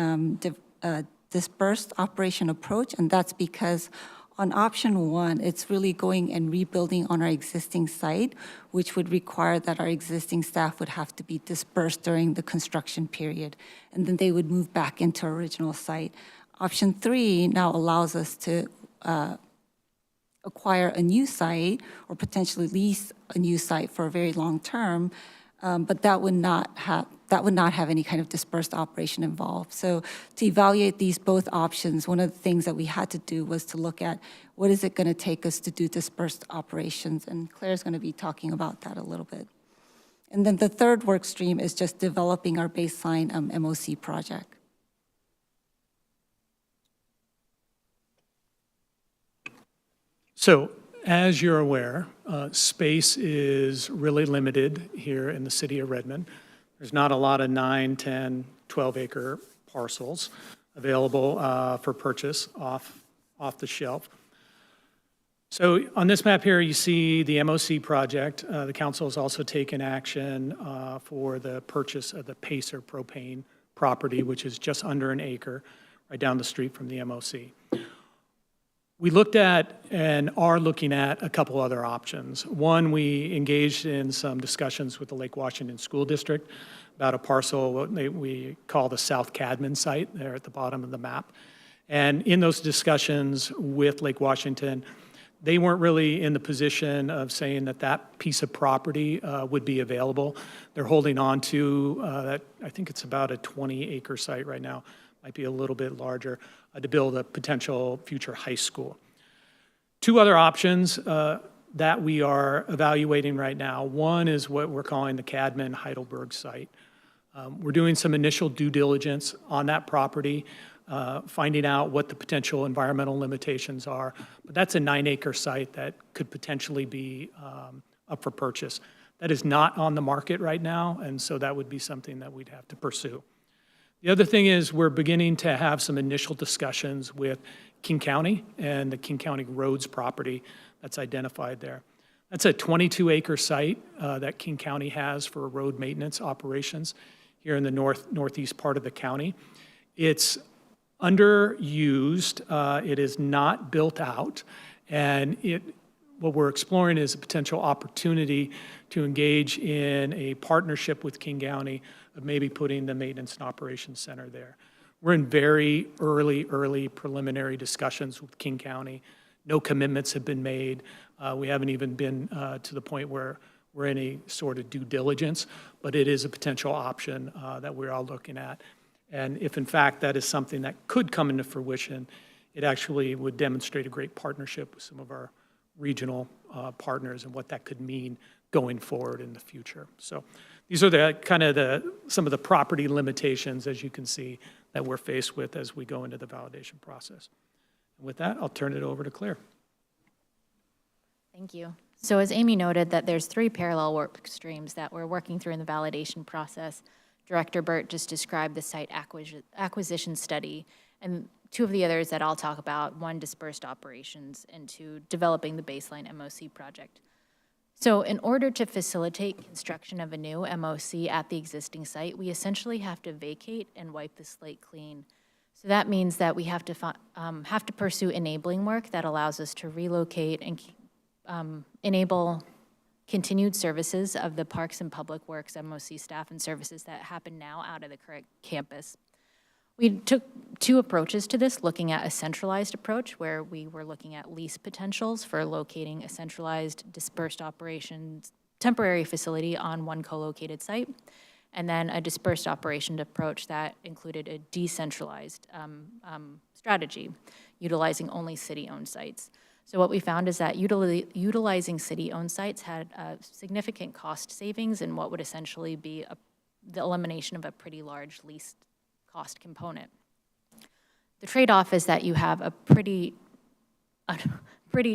dispersed operation approach, and that's because on option 1, it's really going and rebuilding on our existing site, which would require that our existing staff would have to be dispersed during the construction period, and then they would move back into our original site. Option 3 now allows us to acquire a new site or potentially lease a new site for a very long term, but that would not have any kind of dispersed operation involved. So to evaluate these both options, one of the things that we had to do was to look at what is it going to take us to do dispersed operations, and Claire's going to be talking about that a little bit. And then the third work stream is just developing our baseline MOC project. So, as you're aware, space is really limited here in the city of Redmond. There's not a lot of 9, 10, 12-acre parcels available for purchase off the shelf. So on this map here, you see the MOC project. The council has also taken action for the purchase of the Pacer propane property, which is just under an acre, right down the street from the MOC. We looked at and are looking at a couple other options. One, we engaged in some discussions with the Lake Washington School District about a parcel, what we call the South Cadman site, there at the bottom of the map. And in those discussions with Lake Washington, they weren't really in the position of saying that that piece of property would be available. They're holding on to that, I think it's about a 20-acre site right now, might be a little bit larger, to build a potential future high school. 2 other options that we are evaluating right now. One is what we're calling the Cadman Heidelberg site. We're doing some initial due diligence on that property, finding out what the potential environmental limitations are. But that's a 9-acre site that could potentially be up for purchase. That is not on the market right now, and so that would be something that we'd have to pursue. The other thing is we're beginning to have some initial discussions with King County and the King County Roads property that's identified there. That's a 22-acre site that King County has for road maintenance operations here in the northeast part of the county. It's underused, it is not built out, and what we're exploring is a potential opportunity to engage in a partnership with King County of maybe putting the maintenance and operations center there. We're in very early preliminary discussions with King County. No commitments have been made. We haven't even been to the point where we're in a sort of due diligence, but it is a potential option that we're all looking at. And if in fact that is something that could come into fruition, it actually would demonstrate a great partnership with some of our regional partners and what that could mean going forward in the future. So these are some of the property limitations, as you can see, that we're faced with as we go into the validation process. And with that, I'll turn it over to Claire. Thank you. So as Amy noted, that there's 3 parallel work streams that we're working through in the validation process. Director Burt just described the site acquisition study, and 2 of the others that I'll talk about, 1, dispersed operations, and 2, developing the baseline MOC project. So in order to facilitate construction of a new MOC at the existing site, we essentially have to vacate and wipe the slate clean. So that means that we have to pursue enabling work that allows us to relocate and enable continued services of the Parks and Public Works MOC staff and services that happen now out of the current campus. We took 2 approaches to this, looking at a centralized approach where we were looking at lease potentials for locating a centralized dispersed operations temporary facility on 1 co-located site, and then a dispersed operation approach that included a decentralized strategy, utilizing only city-owned sites. So what we found is that utilizing city-owned sites had significant cost savings in what would essentially be the elimination of a pretty large lease cost component. The trade-off is that you have a pretty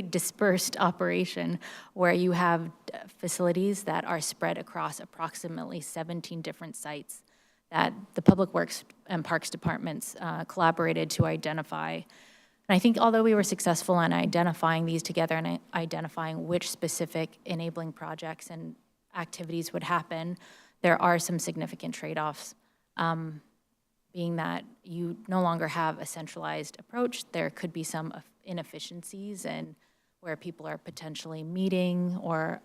dispersed operation where you have facilities that are spread across approximately 17 different sites that the Public Works and Parks departments collaborated to identify. And I think although we were successful in identifying these together and identifying which specific enabling projects and activities would happen, there are some significant trade-offs. Being that you no longer have a centralized approach, there could be some inefficiencies in where people are potentially meeting or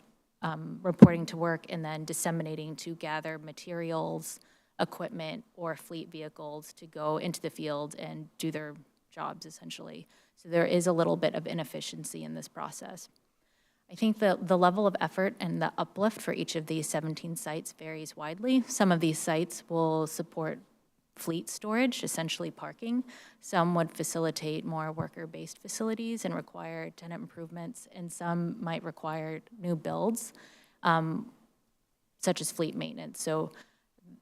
reporting to work and then disseminating to gather materials, equipment, or fleet vehicles to go into the field and do their jobs, essentially. So there is a little bit of inefficiency in this process. I think the level of effort and the uplift for each of these 17 sites varies widely. Some of these sites will support fleet storage, essentially parking. Some would facilitate more worker-based facilities and require tenant improvements, and some might require new builds, such as fleet maintenance. So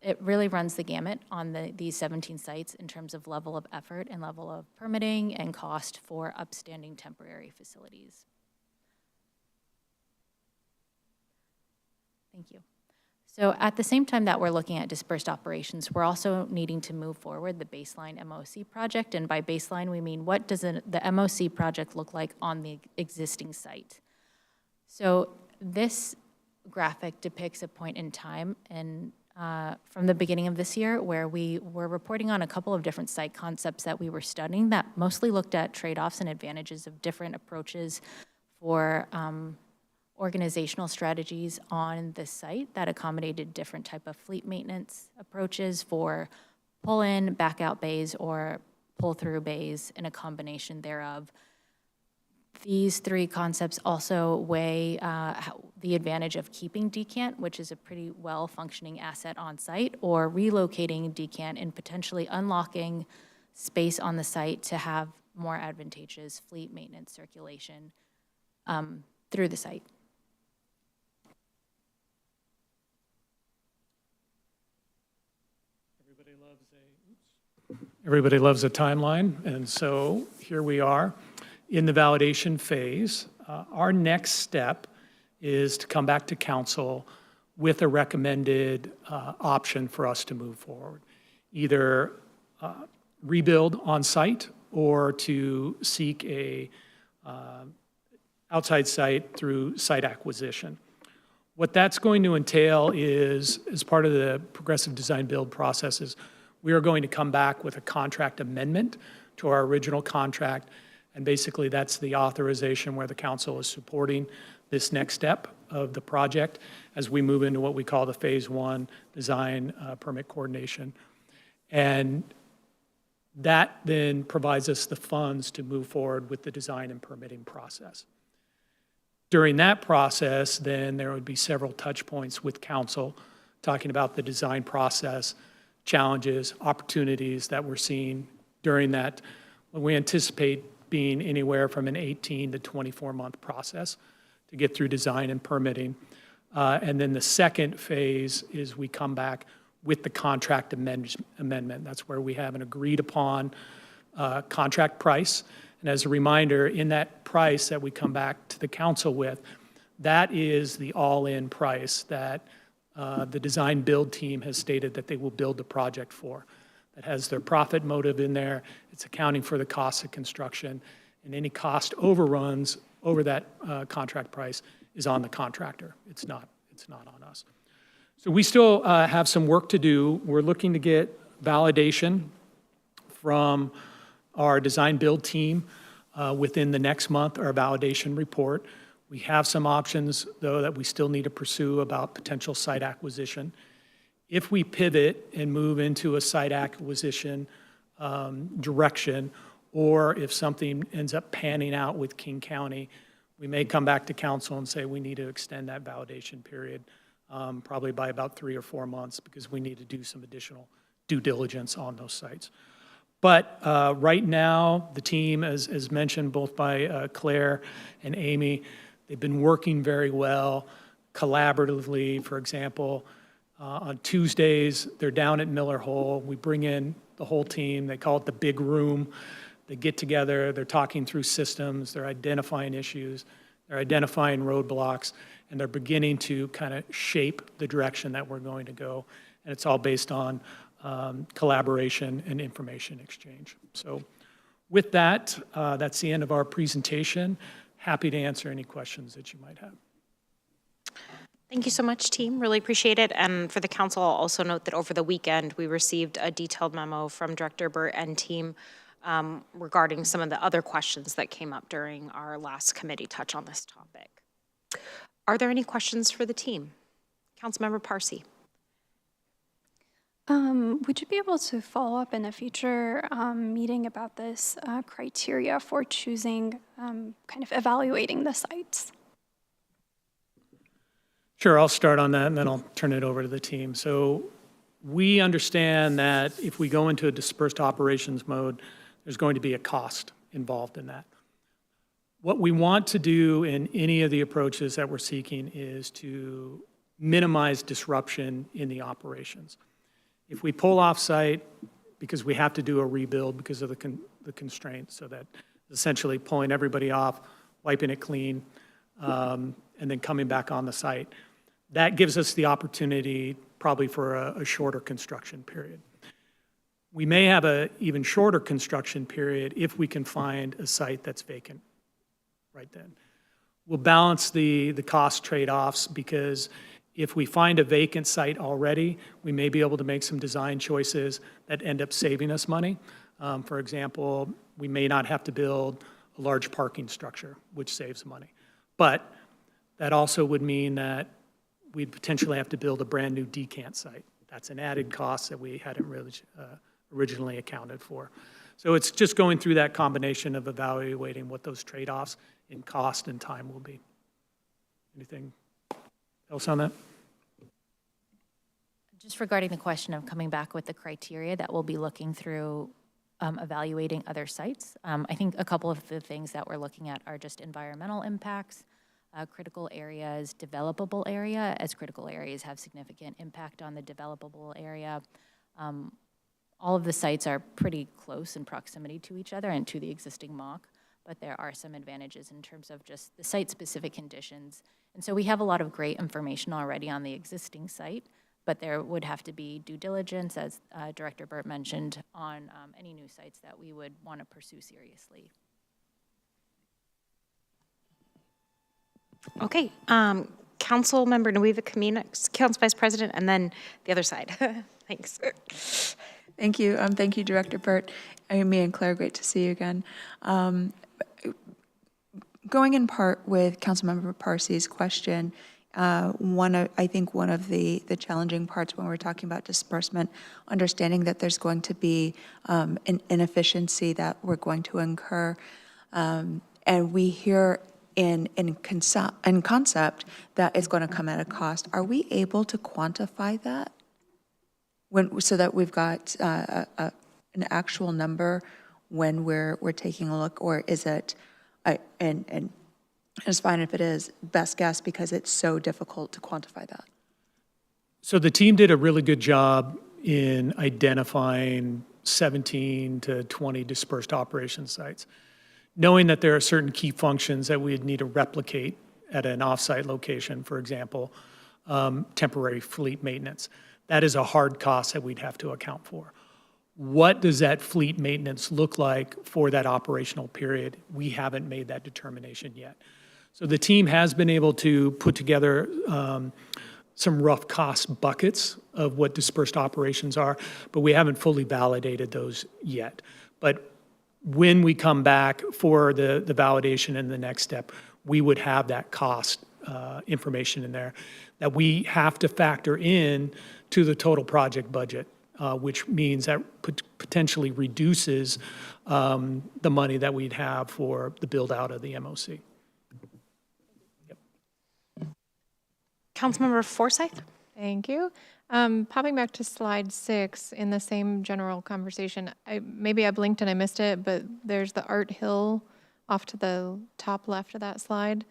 it really runs the gamut on these 17 sites in terms of level of effort and level of permitting and cost for upstanding temporary facilities. Thank you. So at the same time that we're looking at dispersed operations, we're also needing to move forward the baseline MOC project. And by baseline, we mean what does the MOC project look like on the existing site? So this graphic depicts a point in time from the beginning of this year where we were reporting on a couple of different site concepts that we were studying that mostly looked at trade-offs and advantages of different approaches for organizational strategies on the site that accommodated different type of fleet maintenance approaches for pull-in, back-out bays, or pull-through bays, and a combination thereof. These 3 concepts also weigh the advantage of keeping decant, which is a pretty well-functioning asset on site, or relocating decant and potentially unlocking space on the site to have more advantageous fleet maintenance circulation through the site. Everybody loves a timeline, and so here we are in the validation phase. Our next step is to come back to council with a recommended option for us to move forward. Either rebuild on site or to seek a outside site through site acquisition. What that's going to entail is, as part of the progressive design build processes, we are going to come back with a contract amendment to our original contract, and basically that's the authorization where the council is supporting this next step of the project as we move into what we call the phase 1 design permit coordination. And that then provides us the funds to move forward with the design and permitting process. During that process, then there would be several touch points with council talking about the design process, challenges, opportunities that we're seeing during that. We anticipate being anywhere from an 18 to 24-month process to get through design and permitting. And then the second phase is we come back with the contract amendment. That's where we have an agreed upon contract price. And as a reminder, in that price that we come back to the council with, That is the all-in price that the design build team has stated that they will build the project for. That has their profit motive in there. It's accounting for the cost of construction, and any cost overruns over that contract price is on the contractor. It's not on us. So we still have some work to do. We're looking to get validation from our design build team within the next month, our validation report. We have some options, though, that we still need to pursue about potential site acquisition. If we pivot and move into a site acquisition direction, or if something ends up panning out with King County, we may come back to council and say we need to extend that validation period, probably by about 3 or 4 months, because we need to do some additional due diligence on those sites. But right now, the team, as mentioned both by Claire and Amy, they've been working very well collaboratively. For example, on Tuesdays, they're down at Miller Hole. We bring in the whole team. They call it the big room. They get together. They're talking through systems. They're identifying issues. They're identifying roadblocks. And they're beginning to kind of shape the direction that we're going to go. And it's all based on collaboration and information exchange. So with that, that's the end of our presentation. Happy to answer any questions that you might have. Thank you so much, team. Really appreciate it. And for the council, I'll also note that over the weekend, we received a detailed memo from Director Burt and team regarding some of the other questions that came up during our last committee touch on this topic. Are there any questions for the team? Councilmember Parsi. Would you be able to follow up in a future meeting about this criteria for choosing, kind of evaluating the sites? Sure, I'll start on that and then I'll turn it over to the team. So we understand that if we go into a dispersed operations mode, there's going to be a cost involved in that. What we want to do in any of the approaches that we're seeking is to minimize disruption in the operations. If we pull off site because we have to do a rebuild because of the constraints, so that essentially pulling everybody off, wiping it clean, and then coming back on the site, that gives us the opportunity probably for a shorter construction period. We may have an even shorter construction period if we can find a site that's vacant right then. We'll balance the cost trade-offs, because if we find a vacant site already, we may be able to make some design choices that end up saving us money. For example, we may not have to build a large parking structure, which saves money. But that also would mean that we'd potentially have to build a brand new decant site. That's an added cost that we hadn't really originally accounted for. So it's just going through that combination of evaluating what those trade-offs in cost and time will be. Anything else on that? Just regarding the question of coming back with the criteria that we'll be looking through evaluating other sites, I think a couple of the things that we're looking at are just environmental impacts, critical areas, developable area, as critical areas have significant impact on the developable area. All of the sites are pretty close in proximity to each other and to the existing MOC, but there are some advantages in terms of just the site-specific conditions. And so we have a lot of great information already on the existing site, but there would have to be due diligence, as Director Burt mentioned, on any new sites that we would want to pursue seriously. Okay, Council Member Nueva Camino, Council Vice President, and then the other side. Thanks. Thank you. Thank you, Director Burt. Amy and Claire, great to see you again. Going in part with Councilmember Parsi's question, I think one of the challenging parts when we're talking about disbursement, understanding that there's going to be an inefficiency that we're going to incur, and we hear in concept that it's going to come at a cost. Are we able to quantify that so that we've got an actual number when we're taking a look, or is it and it's fine if it is best guess because it's so difficult to quantify that? So the team did a really good job in identifying 17 to 20 dispersed operation sites, knowing that there are certain key functions that we'd need to replicate at an offsite location, for example, temporary fleet maintenance. That is a hard cost that we'd have to account for. What does that fleet maintenance look like for that operational period? We haven't made that determination yet. So the team has been able to put together some rough cost buckets of what dispersed operations are, but we haven't fully validated those yet. But when we come back for the validation and the next step, we would have that cost information in there that we have to factor in to the total project budget, which means that potentially reduces the money that we'd have for the build out of the MOC. Councilmember Forsyth? Thank you. Popping back to slide 6 in the same general conversation, maybe I blinked and I missed it, but there's the Art Hill off to the top left of that slide.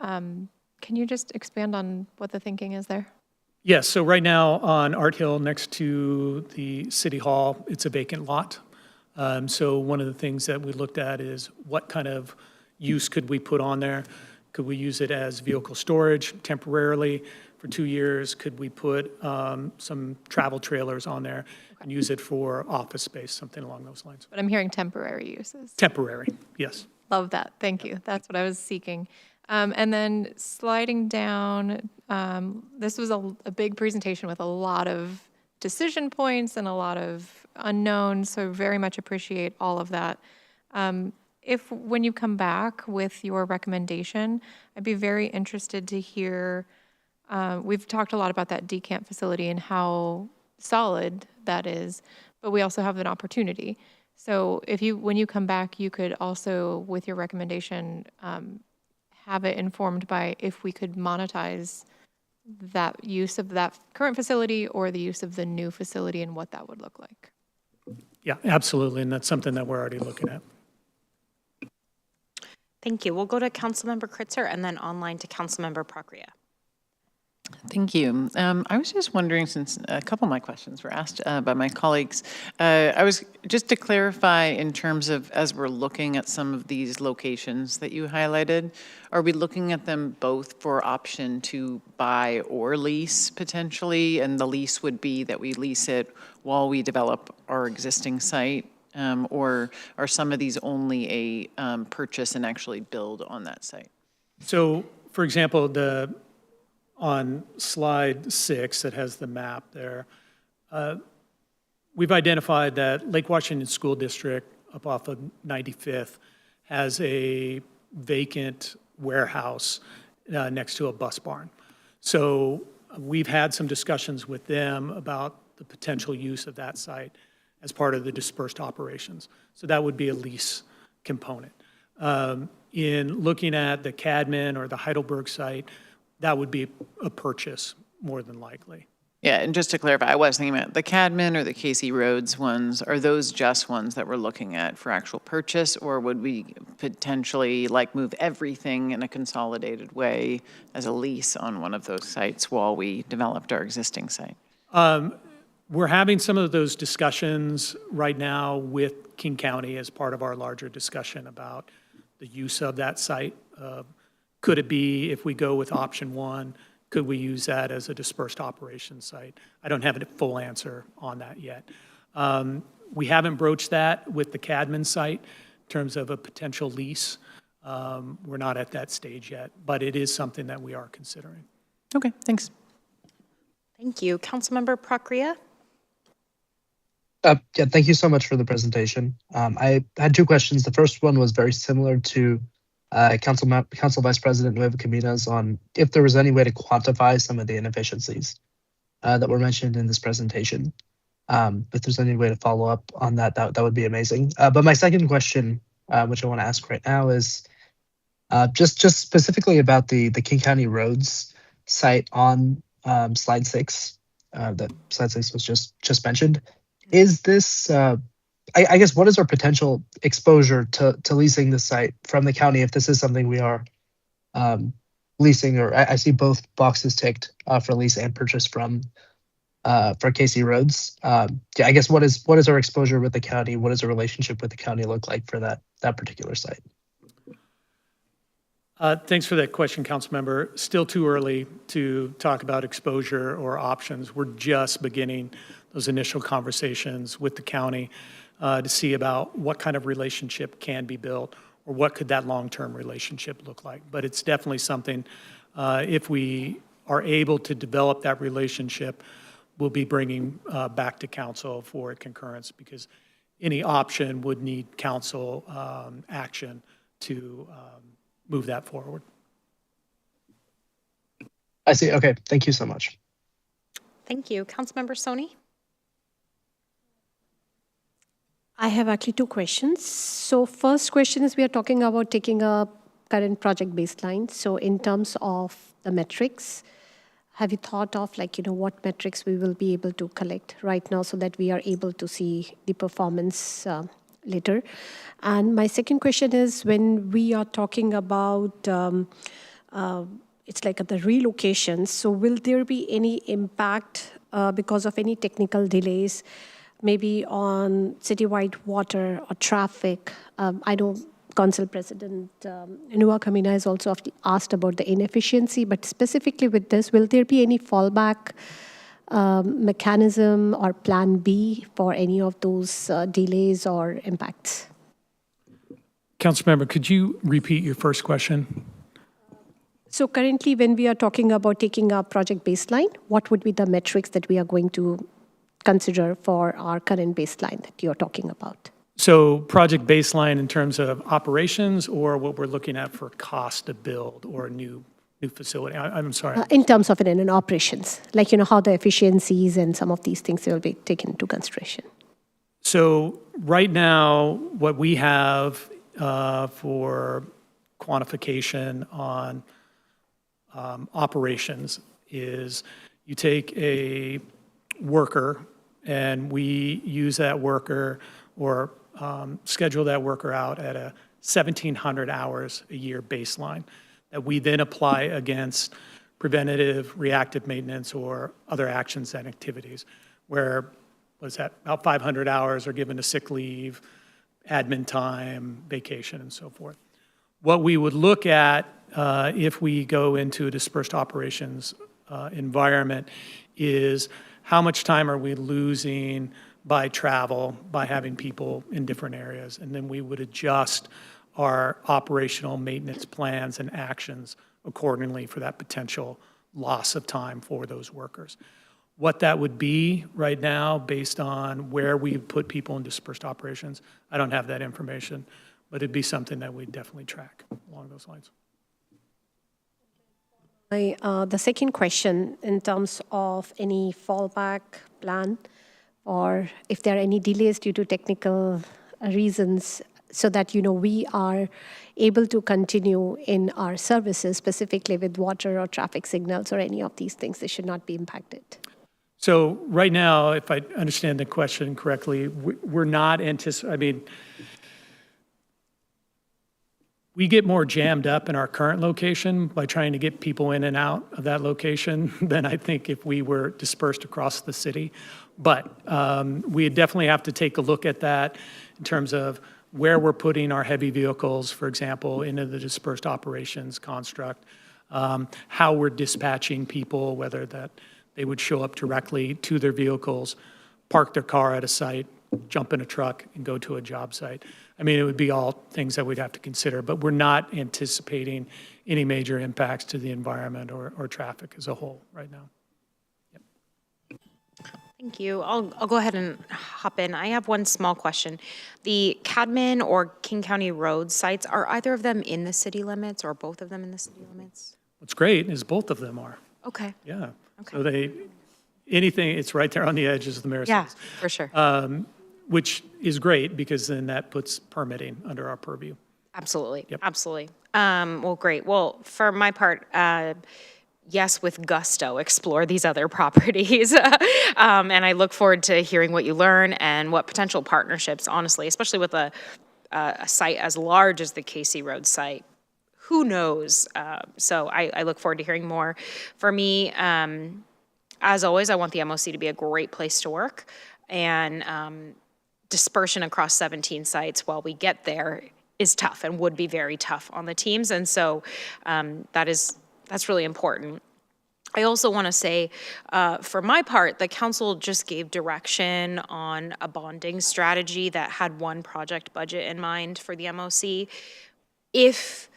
Can you just expand on what the thinking is there? Yes, so right now on Art Hill next to the City Hall, it's a vacant lot. So one of the things that we looked at is what kind of use could we put on there? Could we use it as vehicle storage temporarily for 2 years? Could we put some travel trailers on there and use it for office space, something along those lines? But I'm hearing temporary uses. Temporary, yes. Love that. Thank you. That's what I was seeking. And then sliding down, this was a big presentation with a lot of decision points and a lot of unknowns, so very much appreciate all of that. If, when you come back with your recommendation, I'd be very interested to hear, we've talked a lot about that decamp facility and how solid that is, but we also have an opportunity. So if you, when you come back, you could also, with your recommendation, have it informed by if we could monetize that use of that current facility or the use of the new facility and what that would look like. Yeah, absolutely, and that's something that we're already looking at. Thank you. We'll go to Councilmember Kritzer and then online to Councilmember Procria. Thank you. I was just wondering, since a couple of my questions were asked by my colleagues, I was just to clarify in terms of, as we're looking at some of these locations that you highlighted, are we looking at them both for option to buy or lease potentially? And the lease would be that we lease it while we develop our existing site? Or are some of these only a purchase and actually build on that site? So, for example, on slide 6 that has the map there, we've identified that Lake Washington School District up off of 95th has a vacant warehouse next to a bus barn. So we've had some discussions with them about the potential use of that site as part of the dispersed operations. So that would be a lease component. In looking at the Cadman or the Heidelberg site, that would be a purchase more than likely. Yeah, and just to clarify, I was thinking about the Cadman or the Casey Roads ones. Are those just ones that we're looking at for actual purchase, or would we potentially like move everything in a consolidated way as a lease on one of those sites while we developed our existing site? We're having some of those discussions right now with King County as part of our larger discussion about the use of that site. Could it be, if we go with option 1, could we use that as a dispersed operations site? I don't have a full answer on that yet. We haven't broached that with the Cadman site in terms of a potential lease. We're not at that stage yet, but it is something that we are considering. Okay, thanks. Thank you. Councilmember Procria? Yeah, thank you so much for the presentation. I had 2 questions. The first one was very similar to Council Vice President Nueva Caminos on if there was any way to quantify some of the inefficiencies that were mentioned in this presentation. If there's any way to follow up on that, that would be amazing. But my second question, which I want to ask right now, is just specifically about the King County Roads site on slide 6. That slide 6 was just mentioned. Is this, I guess, what is our potential exposure to leasing the site from the county if this is something we are leasing, or I see both boxes ticked for lease and purchase from for Casey Roads. Yeah, I guess what is our exposure with the county? What does a relationship with the county look like for that particular site? Thanks for that question, Councilmember. Still too early to talk about exposure or options. We're just beginning those initial conversations with the county to see about what kind of relationship can be built or what could that long-term relationship look like. But it's definitely something, if we are able to develop that relationship, we'll be bringing back to council for a concurrence, because any option would need council action to move that forward. I see. Okay. Thank you so much. Thank you. Councilmember Soni? I have actually two questions. So first question is, we are talking about taking a current project baseline. So in terms of the metrics, have you thought of what metrics we will be able to collect right now so that we are able to see the performance later? And my second question is, when we are talking about, it's like the relocations, so will there be any impact because of any technical delays, maybe on citywide water or traffic? I know Council President Nua Kamina has also asked about the inefficiency, but specifically with this, will there be any fallback mechanism or plan B for any of those delays or impacts? Councilmember, could you repeat your first question? So currently, when we are talking about taking a project baseline, what would be the metrics that we are going to consider for our current baseline that you're talking about? So project baseline in terms of operations, or what we're looking at for cost to build or a new facility? I'm sorry. In terms of it in operations, how the efficiencies and some of these things will be taken into consideration. So right now, what we have for quantification on operations is you take a worker and we use that worker or schedule that worker out at a 1,700 hours a year baseline that we then apply against preventative reactive maintenance or other actions and activities where, about 500 hours are given to sick leave, admin time, vacation, and so forth. What we would look at if we go into a dispersed operations environment is how much time are we losing by travel, by having people in different areas, and then we would adjust our operational maintenance plans and actions accordingly for that potential loss of time for those workers. What that would be right now, based on where we put people in dispersed operations, I don't have that information, but it'd be something that we definitely track along those lines. The second question, in terms of any fallback plan, or if there are any delays due to technical reasons, so that we are able to continue in our services, specifically with water or traffic signals or any of these things, they should not be impacted. So right now, if I understand the question correctly, we're not anticipating, we get more jammed up in our current location by trying to get people in and out of that location than I think if we were dispersed across the city. But we definitely have to take a look at that in terms of where we're putting our heavy vehicles, for example, into the dispersed operations construct, how we're dispatching people, whether that they would show up directly to their vehicles, park their car at a site, jump in a truck, and go to a job site. I mean, it would be all things that we'd have to consider, but we're not anticipating any major impacts to the environment or traffic as a whole right now. Yep. Thank you. I'll go ahead and hop in. I have one small question. The Cadman or King County Road sites, are either of them in the city limits or both of them in the city limits? What's great is both of them are. Okay. Yeah. Okay. So it's right there on the edges of the Marysville. Yeah, for sure. Which is great because then that puts permitting under our purview. Absolutely. Yep. Absolutely. Well, great. Well, for my part, yes, with gusto, explore these other properties. And I look forward to hearing what you learn and what potential partnerships, honestly, especially with a site as large as the Casey Road site. Who knows? So I look forward to hearing more. For me, as always, I want the MOC to be a great place to work. And dispersion across 17 sites while we get there is tough and would be very tough on the teams. And so that's really important. I also want to say, for my part, the council just gave direction on a bonding strategy that had one project budget in mind for the MOC. If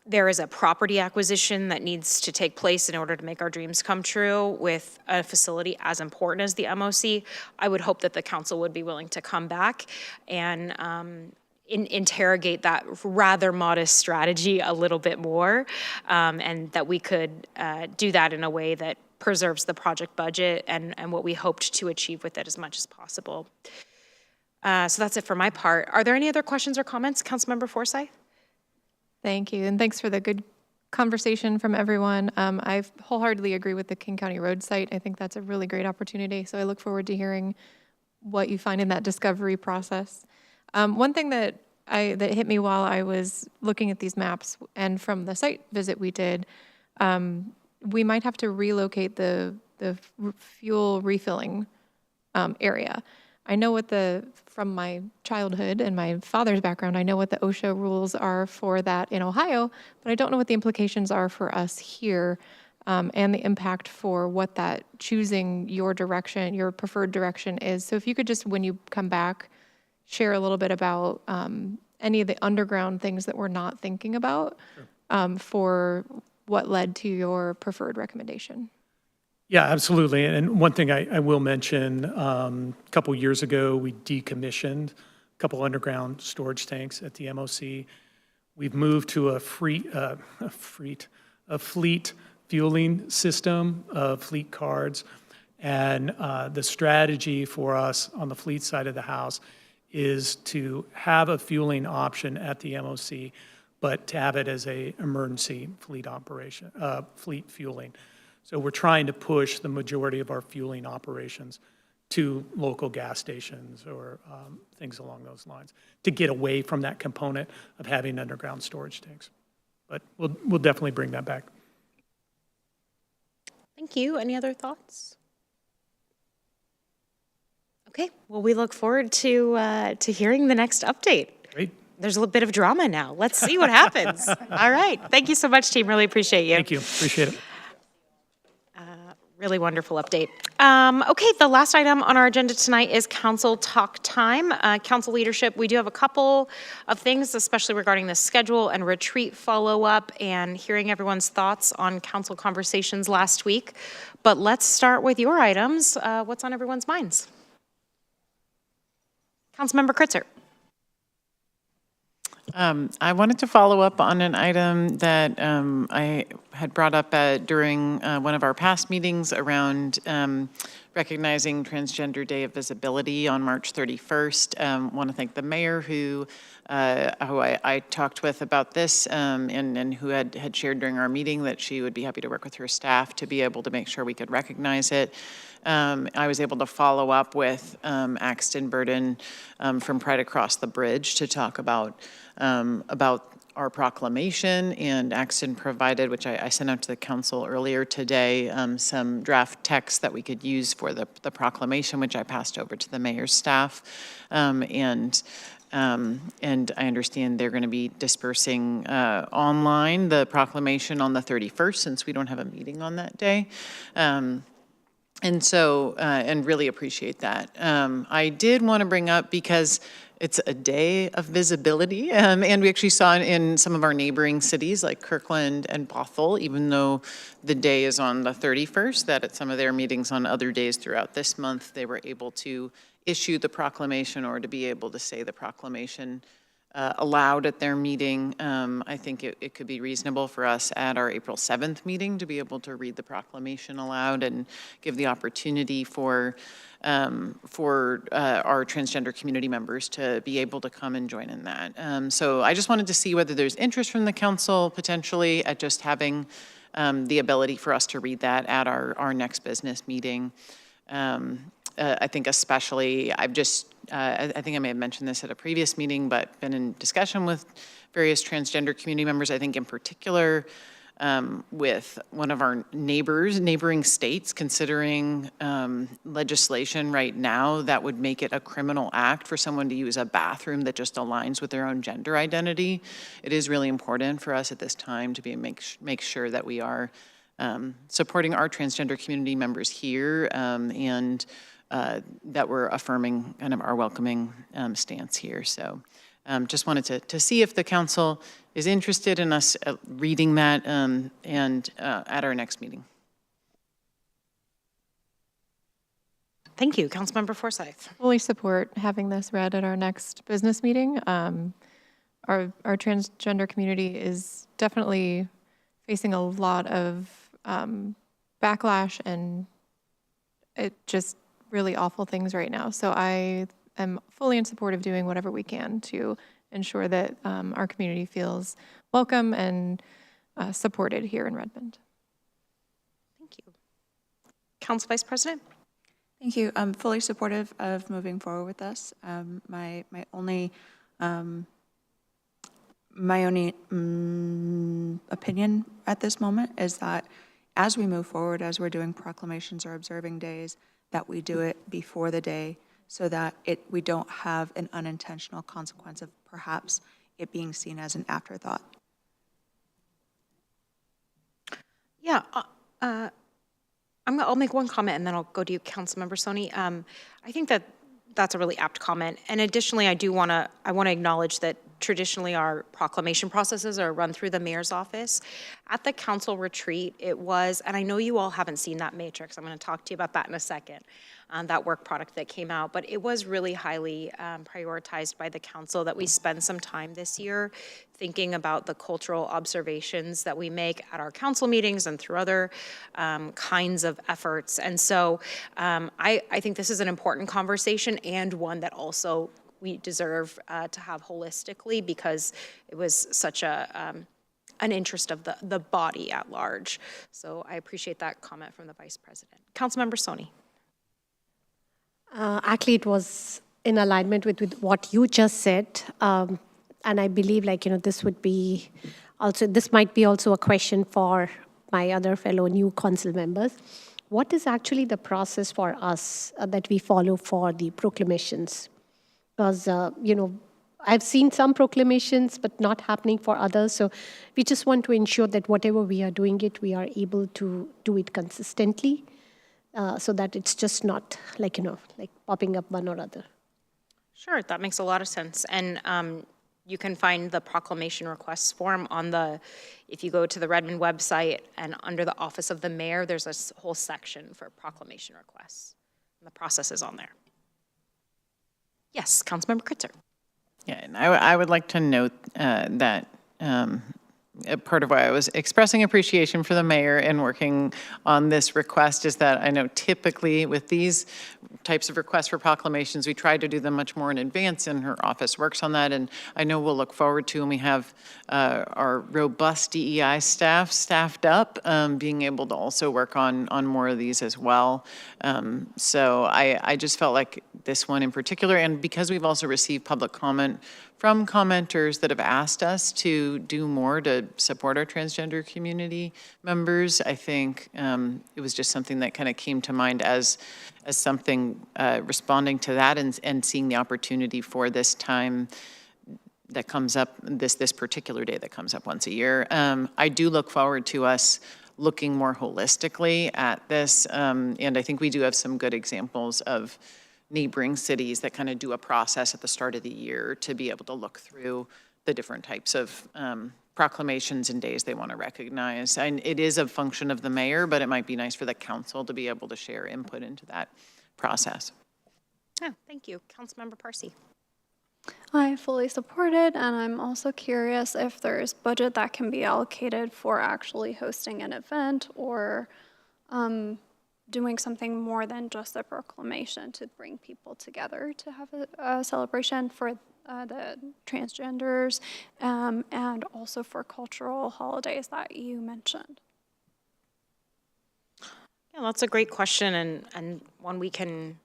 there is a property acquisition that needs to take place in order to make our dreams come true with a facility as important as the MOC, I would hope that the council would be willing to come back and interrogate that rather modest strategy a little bit more, and that we could do that in a way that preserves the project budget and what we hoped to achieve with it as much as possible. So that's it for my part. Are there any other questions or comments? Councilmember Forsyth? Thank you, and thanks for the good conversation from everyone. I wholeheartedly agree with the King County Road site. I think that's a really great opportunity, so I look forward to hearing what you find in that discovery process. One thing that hit me while I was looking at these maps and from the site visit we did, we might have to relocate the fuel refilling area. I know from my childhood and my father's background, I know what the OSHA rules are for that in Ohio, but I don't know what the implications are for us here, and the impact for what that choosing your direction, your preferred direction is. So if you could just, when you come back, share a little bit about any of the underground things that we're not thinking about for what led to your preferred recommendation. Yeah, absolutely. And one thing I will mention, a couple years ago, we decommissioned a couple underground storage tanks at the MOC. We've moved to a fleet fueling system of fleet cards. And the strategy for us on the fleet side of the house is to have a fueling option at the MOC, but to have it as a emergency fleet operation, fleet fueling. So we're trying to push the majority of our fueling operations to local gas stations or things along those lines to get away from that component of having underground storage tanks. But we'll definitely bring that back. Thank you. Any other thoughts? Okay, well, we look forward to hearing the next update. Great. There's a little bit of drama now. Let's see what happens. All right. Thank you so much, team. Really appreciate you. Thank you. Appreciate it. Really wonderful update. Okay, the last item on our agenda tonight is council talk time. Council leadership, we do have a couple of things, especially regarding the schedule and retreat follow-up and hearing everyone's thoughts on council conversations last week. But let's start with your items. What's on everyone's minds? Councilmember Kritzer. I wanted to follow up on an item that I had brought up during one of our past meetings around recognizing Transgender Day of Visibility on March 31st. Want to thank the mayor who I talked with about this and who had shared during our meeting that she would be happy to work with her staff to be able to make sure we could recognize it. I was able to follow up with Axton Burden from Pride Across the Bridge to talk about our proclamation, and Axton provided, which I sent out to the council earlier today, some draft text that we could use for the proclamation, which I passed over to the mayor's staff. And I understand they're going to be dispersing online the proclamation on the 31st, since we don't have a meeting on that day. And so, and really appreciate that. I did want to bring up, because it's a day of visibility, and we actually saw in some of our neighboring cities like Kirkland and Bothell, even though the day is on the 31st, that at some of their meetings on other days throughout this month, they were able to issue the proclamation or to be able to say the proclamation aloud at their meeting. I think it could be reasonable for us at our April 7th meeting to be able to read the proclamation aloud and give the opportunity for our transgender community members to be able to come and join in that. So I just wanted to see whether there's interest from the council potentially at just having the ability for us to read that at our next business meeting. I think especially, I think I may have mentioned this at a previous meeting, but been in discussion with various transgender community members. I think in particular, with one of our neighboring states, considering legislation right now that would make it a criminal act for someone to use a bathroom that just aligns with their own gender identity. It is really important for us at this time to make sure that we are supporting our transgender community members here, and that we're affirming kind of our welcoming stance here. So just wanted to see if the council is interested in us reading that and at our next meeting. Thank you. Councilmember Forsyth. Fully support having this read at our next business meeting. Our transgender community is definitely facing a lot of backlash and just really awful things right now. So I am fully in support of doing whatever we can to ensure that our community feels welcome and supported here in Redmond. Thank you. Council Vice President. Thank you. I'm fully supportive of moving forward with this. My only opinion at this moment is that as we move forward, as we're doing proclamations or observing days, that we do it before the day so that we don't have an unintentional consequence of perhaps it being seen as an afterthought. Yeah, I'll make one comment and then I'll go to you, Councilmember Soni. I think that's a really apt comment. And additionally, I want to acknowledge that traditionally our proclamation processes are run through the mayor's office. At the council retreat, it was, and I know you all haven't seen that matrix, I'm going to talk to you about that in a second, that work product that came out, but it was really highly prioritized by the council that we spend some time this year thinking about the cultural observations that we make at our council meetings and through other kinds of efforts. And so I think this is an important conversation and one that also we deserve to have holistically because it was such an interest of the body at large. So I appreciate that comment from the Vice President. Councilmember Soni. Actually, it was in alignment with what you just said. And I believe this might be also a question for my other fellow new council members. What is actually the process for us that we follow for the proclamations? Because, I've seen some proclamations, but not happening for others. So we just want to ensure that whatever we are doing we are able to do it consistently so that it's just not like popping up one or other. Sure, that makes a lot of sense. And you can find the proclamation requests form if you go to the Redmond website and under the Office of the Mayor, there's a whole section for proclamation requests. And the process is on there. Yes, Councilmember Kritzer. Yeah, and I would like to note that part of why I was expressing appreciation for the mayor and working on this request is that I know typically with these types of requests for proclamations, we try to do them much more in advance, and her office works on that. And I know we'll look forward to, and we have our robust DEI staffed up, being able to also work on more of these as well. So I just felt like this one in particular, and because we've also received public comment from commenters that have asked us to do more to support our transgender community members, I think it was just something that kind of came to mind as something responding to that and seeing the opportunity for this time that comes up, this particular day that comes up once a year. I do look forward to us looking more holistically at this, and I think we do have some good examples of neighboring cities that kind of do a process at the start of the year to be able to look through the different types of proclamations and days they want to recognize. And it is a function of the mayor, but it might be nice for the council to be able to share input into that process. Oh, thank you. Councilmember Parsi. I fully support it, and I'm also curious if there's budget that can be allocated for actually hosting an event or doing something more than just a proclamation to bring people together to have a celebration for the transgenders and also for cultural holidays that you mentioned. Yeah, that's a great question and one we can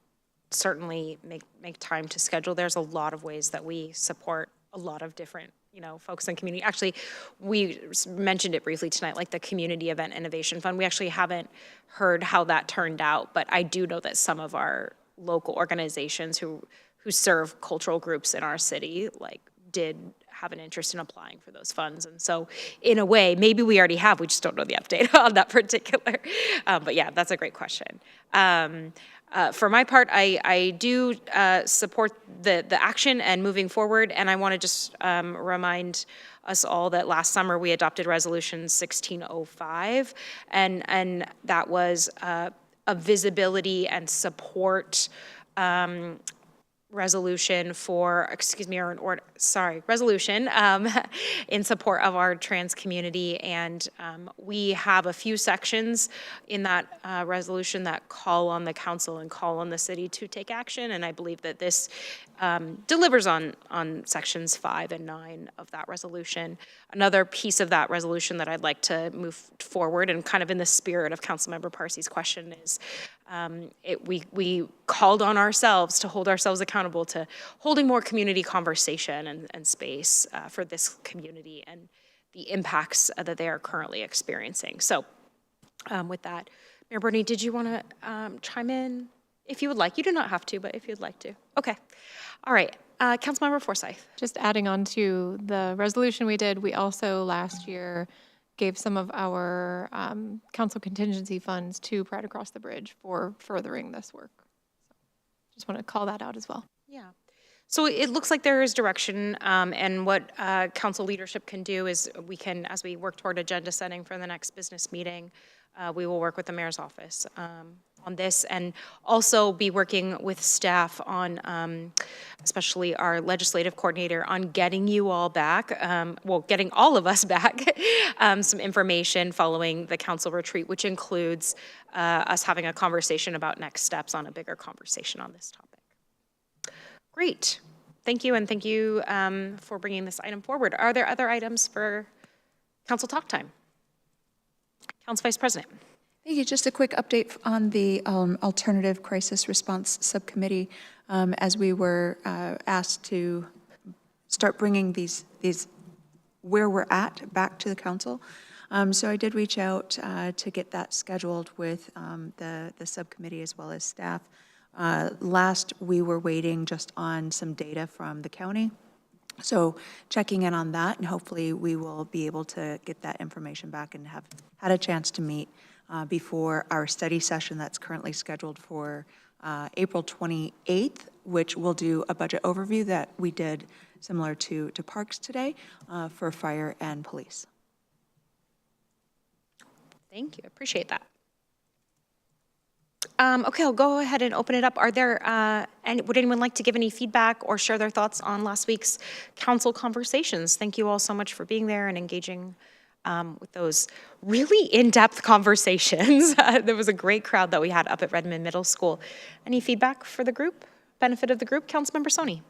certainly make time to schedule. There's a lot of ways that we support a lot of different folks in community. Actually, we mentioned it briefly tonight, like the Community Event Innovation Fund. We actually haven't heard how that turned out, but I do know that some of our local organizations who serve cultural groups in our city, did have an interest in applying for those funds. And so in a way, maybe we already have, we just don't know the update on that particular. But yeah, that's a great question. For my part, I do support the action and moving forward, and I want to just remind us all that last summer we adopted Resolution 1605, and that was a visibility and support resolution resolution in support of our trans community. And we have a few sections in that resolution that call on the council and call on the city to take action. And I believe that this delivers on sections 5 and 9 of that resolution. Another piece of that resolution that I'd like to move forward, and kind of in the spirit of Councilmember Parsi's question, is we called on ourselves to hold ourselves accountable to holding more community conversation and space for this community and the impacts that they are currently experiencing. So with that, Mayor Bernie, did you want to chime in? If you would like, you do not have to, but if you'd like to. Okay. All right. Councilmember Forsyth. Just adding on to the resolution we did, we also last year gave some of our council contingency funds to Pride Across the Bridge for furthering this work. So just want to call that out as well. Yeah. So it looks like there is direction, and what council leadership can do is we can, as we work toward agenda setting for the next business meeting, we will work with the mayor's office on this, and also be working with staff on, especially our legislative coordinator, on getting you all back, getting all of us back, some information following the council retreat, which includes us having a conversation about next steps on a bigger conversation on this topic. Great. Thank you, and thank you for bringing this item forward. Are there other items for council talk time? Council Vice President. Thank you. Just a quick update on the Alternative Crisis Response Subcommittee. As we were asked to start bringing these where we're at back to the council. So I did reach out to get that scheduled with the subcommittee as well as staff. Last, we were waiting just on some data from the county. So checking in on that, and hopefully we will be able to get that information back and have had a chance to meet before our study session that's currently scheduled for April 28th, which will do a budget overview that we did similar to Parks today for fire and police. Thank you. Appreciate that. Okay, I'll go ahead and open it up. Are there, would anyone like to give any feedback or share their thoughts on last week's council conversations? Thank you all so much for being there and engaging with those really in-depth conversations. There was a great crowd that we had up at Redmond Middle School. Any feedback for the group? Benefit of the group? Councilmember Soni.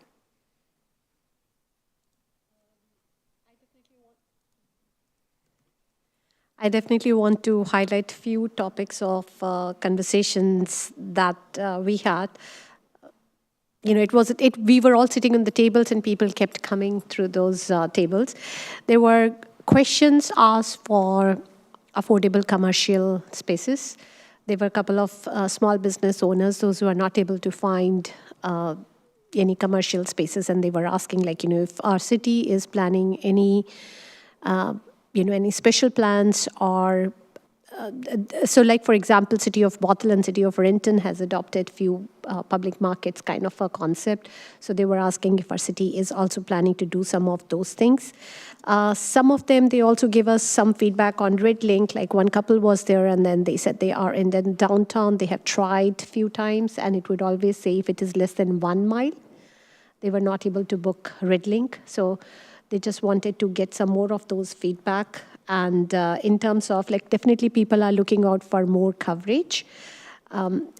I definitely want to highlight a few topics of conversations that we had. You know, we were all sitting on the tables and people kept coming through those tables. There were questions asked for affordable commercial spaces. There were a couple of small business owners, those who are not able to find any commercial spaces, and they were asking, like, if our city is planning any any special plans, or so, like, for example, City of Bothell and City of Renton has adopted few public markets kind of a concept. So they were asking if our city is also planning to do some of those things. Some of them, they also give us some feedback on Red Link. Like, one couple was there and then they said they are in the downtown. They have tried a few times and it would always say if it is less than 1 mile, they were not able to book Red Link. So they just wanted to get some more of those feedback. And in terms of, like, definitely people are looking out for more coverage. In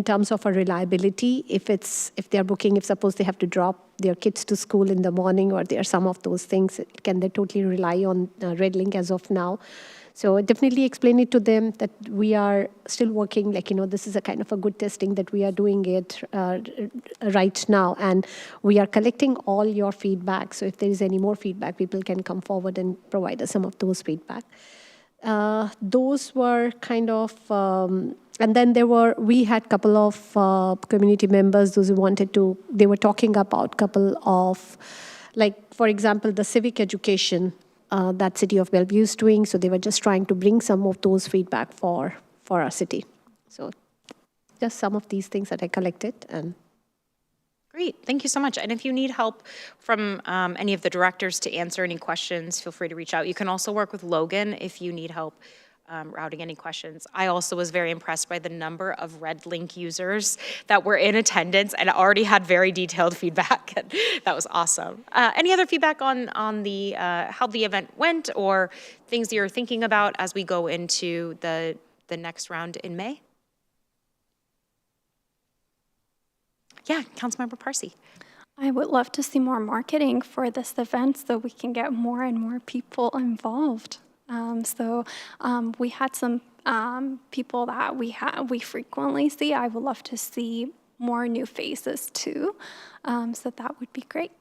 terms of a reliability, if they're booking, if suppose they have to drop their kids to school in the morning, or there are some of those things, can they totally rely on Red Link as of now? So definitely explain it to them that we are still working, like, this is a kind of a good testing that we are doing it right now. And we are collecting all your feedback. So if there is any more feedback, people can come forward and provide us some of those feedback. Those were kind of, and then we had couple of community members, those who wanted to, they were talking about couple of, like, for example, the civic education that City of Bellevue is doing. So they were just trying to bring some of those feedback for our city. So just some of these things that I collected. And Great, thank you so much. And if you need help from any of the directors to answer any questions, feel free to reach out. You can also work with Logan if you need help routing any questions. I also was very impressed by the number of Red Link users that were in attendance and already had very detailed feedback. That was awesome. Any other feedback on the how the event went or things you're thinking about as we go into the next round in May? Yeah, Councilmember Parsi. I would love to see more marketing for this event so we can get more and more people involved. We had some people that we frequently see. I would love to see more new faces too. So that would be great.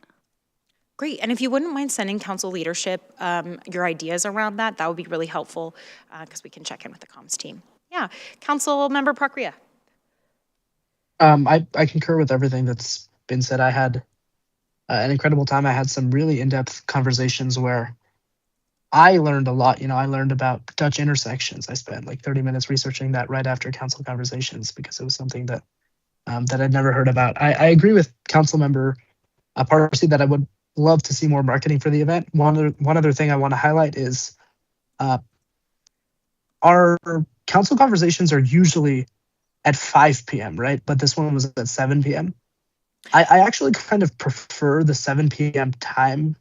Great, and if you wouldn't mind sending council leadership your ideas around that, that would be really helpful because we can check in with the comms team. Yeah, Councilmember Prakriya. I concur with everything that's been said. I had an incredible time. I had some really in-depth conversations where I learned a lot. I learned about Dutch intersections. I spent like 30 minutes researching that right after council conversations because it was something that that I'd never heard about. I agree with Councilmember Parsi that I would love to see more marketing for the event. One other thing I want to highlight is our council conversations are usually at 5 p.m., right? But this one was at 7 p.m. I actually kind of prefer the 7 p.m. time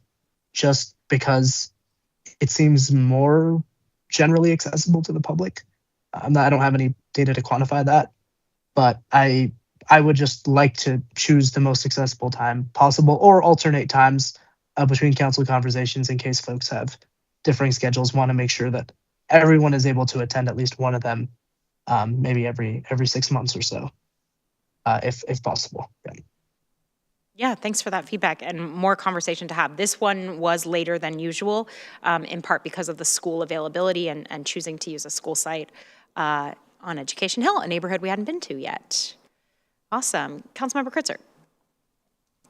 just because it seems more generally accessible to the public. I don't have any data to quantify that, but I would just like to choose the most accessible time possible or alternate times between council conversations in case folks have differing schedules, want to make sure that everyone is able to attend at least one of them, maybe every 6 months or so, if possible. Yeah. Yeah, thanks for that feedback and more conversation to have. This one was later than usual, in part because of the school availability and choosing to use a school site on Education Hill, a neighborhood we hadn't been to yet. Awesome. Councilmember Kritzer.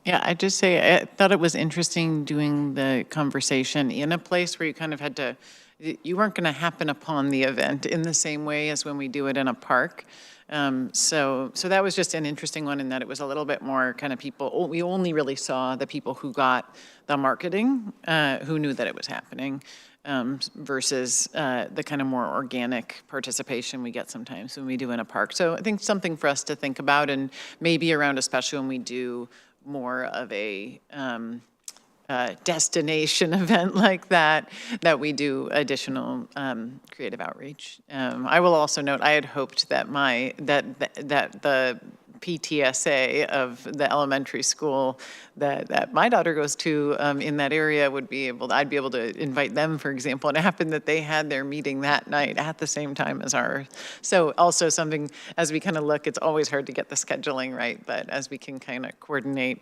Yeah, I'd just say I thought it was interesting doing the conversation in a place where you kind of had to, you weren't going to happen upon the event in the same way as when we do it in a park. So that was just an interesting one in that it was a little bit more kind of people, we only really saw the people who got the marketing, who knew that it was happening, versus the kind of more organic participation we get sometimes when we do in a park. So I think something for us to think about, and maybe around, especially when we do more of a destination event like that we do additional creative outreach. I will also note I had hoped that the PTSA of the elementary school that my daughter goes to in that area I'd be able to invite them, for example. And it happened that they had their meeting that night at the same time as ours. So also something, as we kind of look, it's always hard to get the scheduling right, but as we can kind of coordinate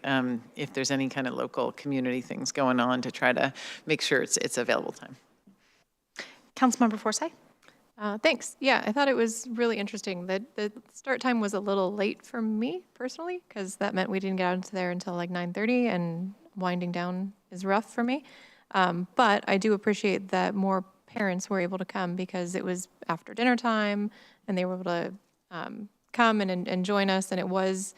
if there's any kind of local community things going on to try to make sure it's available time. Councilmember Forsyth. Thanks. Yeah, I thought it was really interesting that the start time was a little late for me personally, because that meant we didn't get out there until like 9:30, and winding down is rough for me. But I do appreciate that more parents were able to come because it was after dinner time and they were able to come and join us. And it was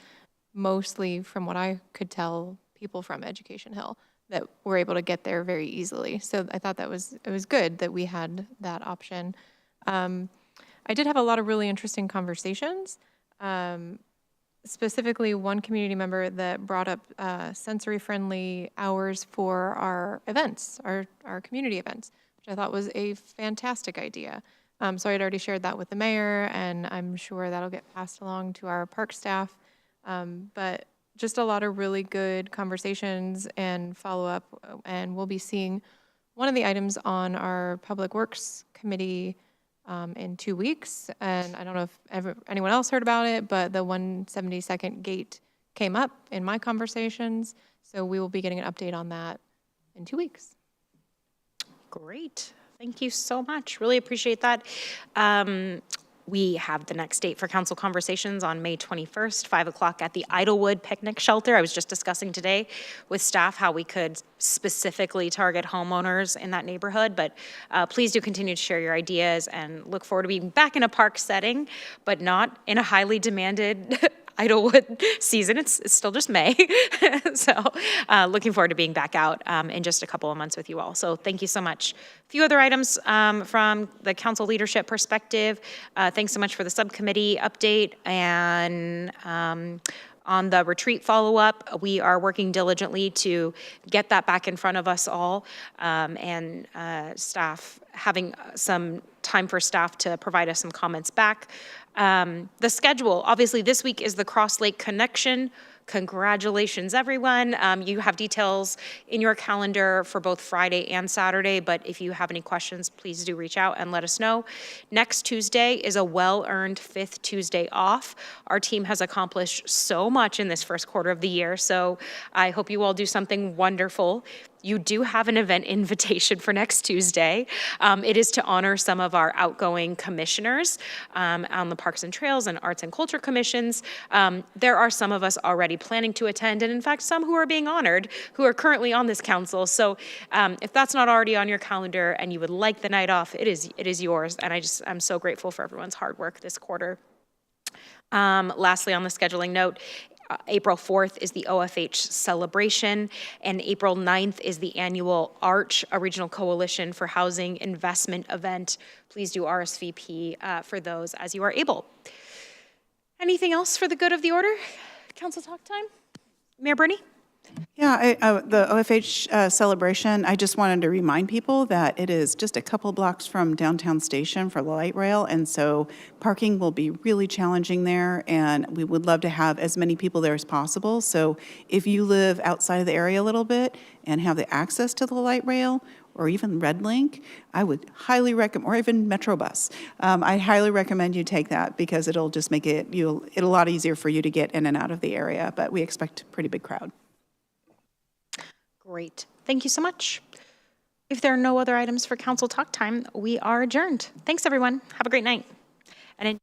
mostly, from what I could tell, people from Education Hill that were able to get there very easily. So I thought it was good that we had that option. I did have a lot of really interesting conversations, specifically one community member that brought up sensory-friendly hours for our events, our community events, which I thought was a fantastic idea. So I had already shared that with the mayor, and I'm sure that'll get passed along to our park staff. But just a lot of really good conversations and follow-up, and we'll be seeing one of the items on our Public Works Committee in 2 weeks. And I don't know if anyone else heard about it, but the 172nd gate came up in my conversations. So we will be getting an update on that in 2 weeks. Great. Thank you so much. Really appreciate that. We have the next date for council conversations on May 21st, 5 o'clock at the Idlewood Picnic Shelter. I was just discussing today with staff how we could specifically target homeowners in that neighborhood, but please do continue to share your ideas and look forward to being back in a park setting, but not in a highly demanded Idlewood season. It's still just May. So looking forward to being back out in just a couple of months with you all. So thank you so much. A few other items from the council leadership perspective. Thanks so much for the subcommittee update. And on the retreat follow-up, we are working diligently to get that back in front of us all, and staff having some time for staff to provide us some comments back. The schedule, obviously this week is the Cross Lake Connection. Congratulations, everyone. You have details in your calendar for both Friday and Saturday, but if you have any questions, please do reach out and let us know. Next Tuesday is a well-earned 5th Tuesday off. Our team has accomplished so much in this first quarter of the year, so I hope you all do something wonderful. You do have an event invitation for next Tuesday. It is to honor some of our outgoing commissioners on the Parks and Trails and Arts and Culture Commissions. There are some of us already planning to attend, and in fact, some who are being honored who are currently on this council. So if that's not already on your calendar and you would like the night off, it is yours. And I'm so grateful for everyone's hard work this quarter. Lastly, on the scheduling note, April 4th is the OFH celebration, and April 9th is the annual ARCH, a Regional Coalition for Housing Investment event. Please do RSVP for those as you are able. Anything else for the good of the order? Council talk time? Mayor Bernie? Yeah, the OFH celebration, I just wanted to remind people that it is just a couple blocks from downtown station for the light rail, and so parking will be really challenging there, and we would love to have as many people there as possible. So if you live outside of the area a little bit and have the access to the light rail, or even Red Link, I would highly recommend, or even Metrobus, I highly recommend you take that because it'll just make it a lot easier for you to get in and out of the area, but we expect a pretty big crowd. Great. Thank you so much. If there are no other items for council talk time, we are adjourned. Thanks, everyone. Have a great night. And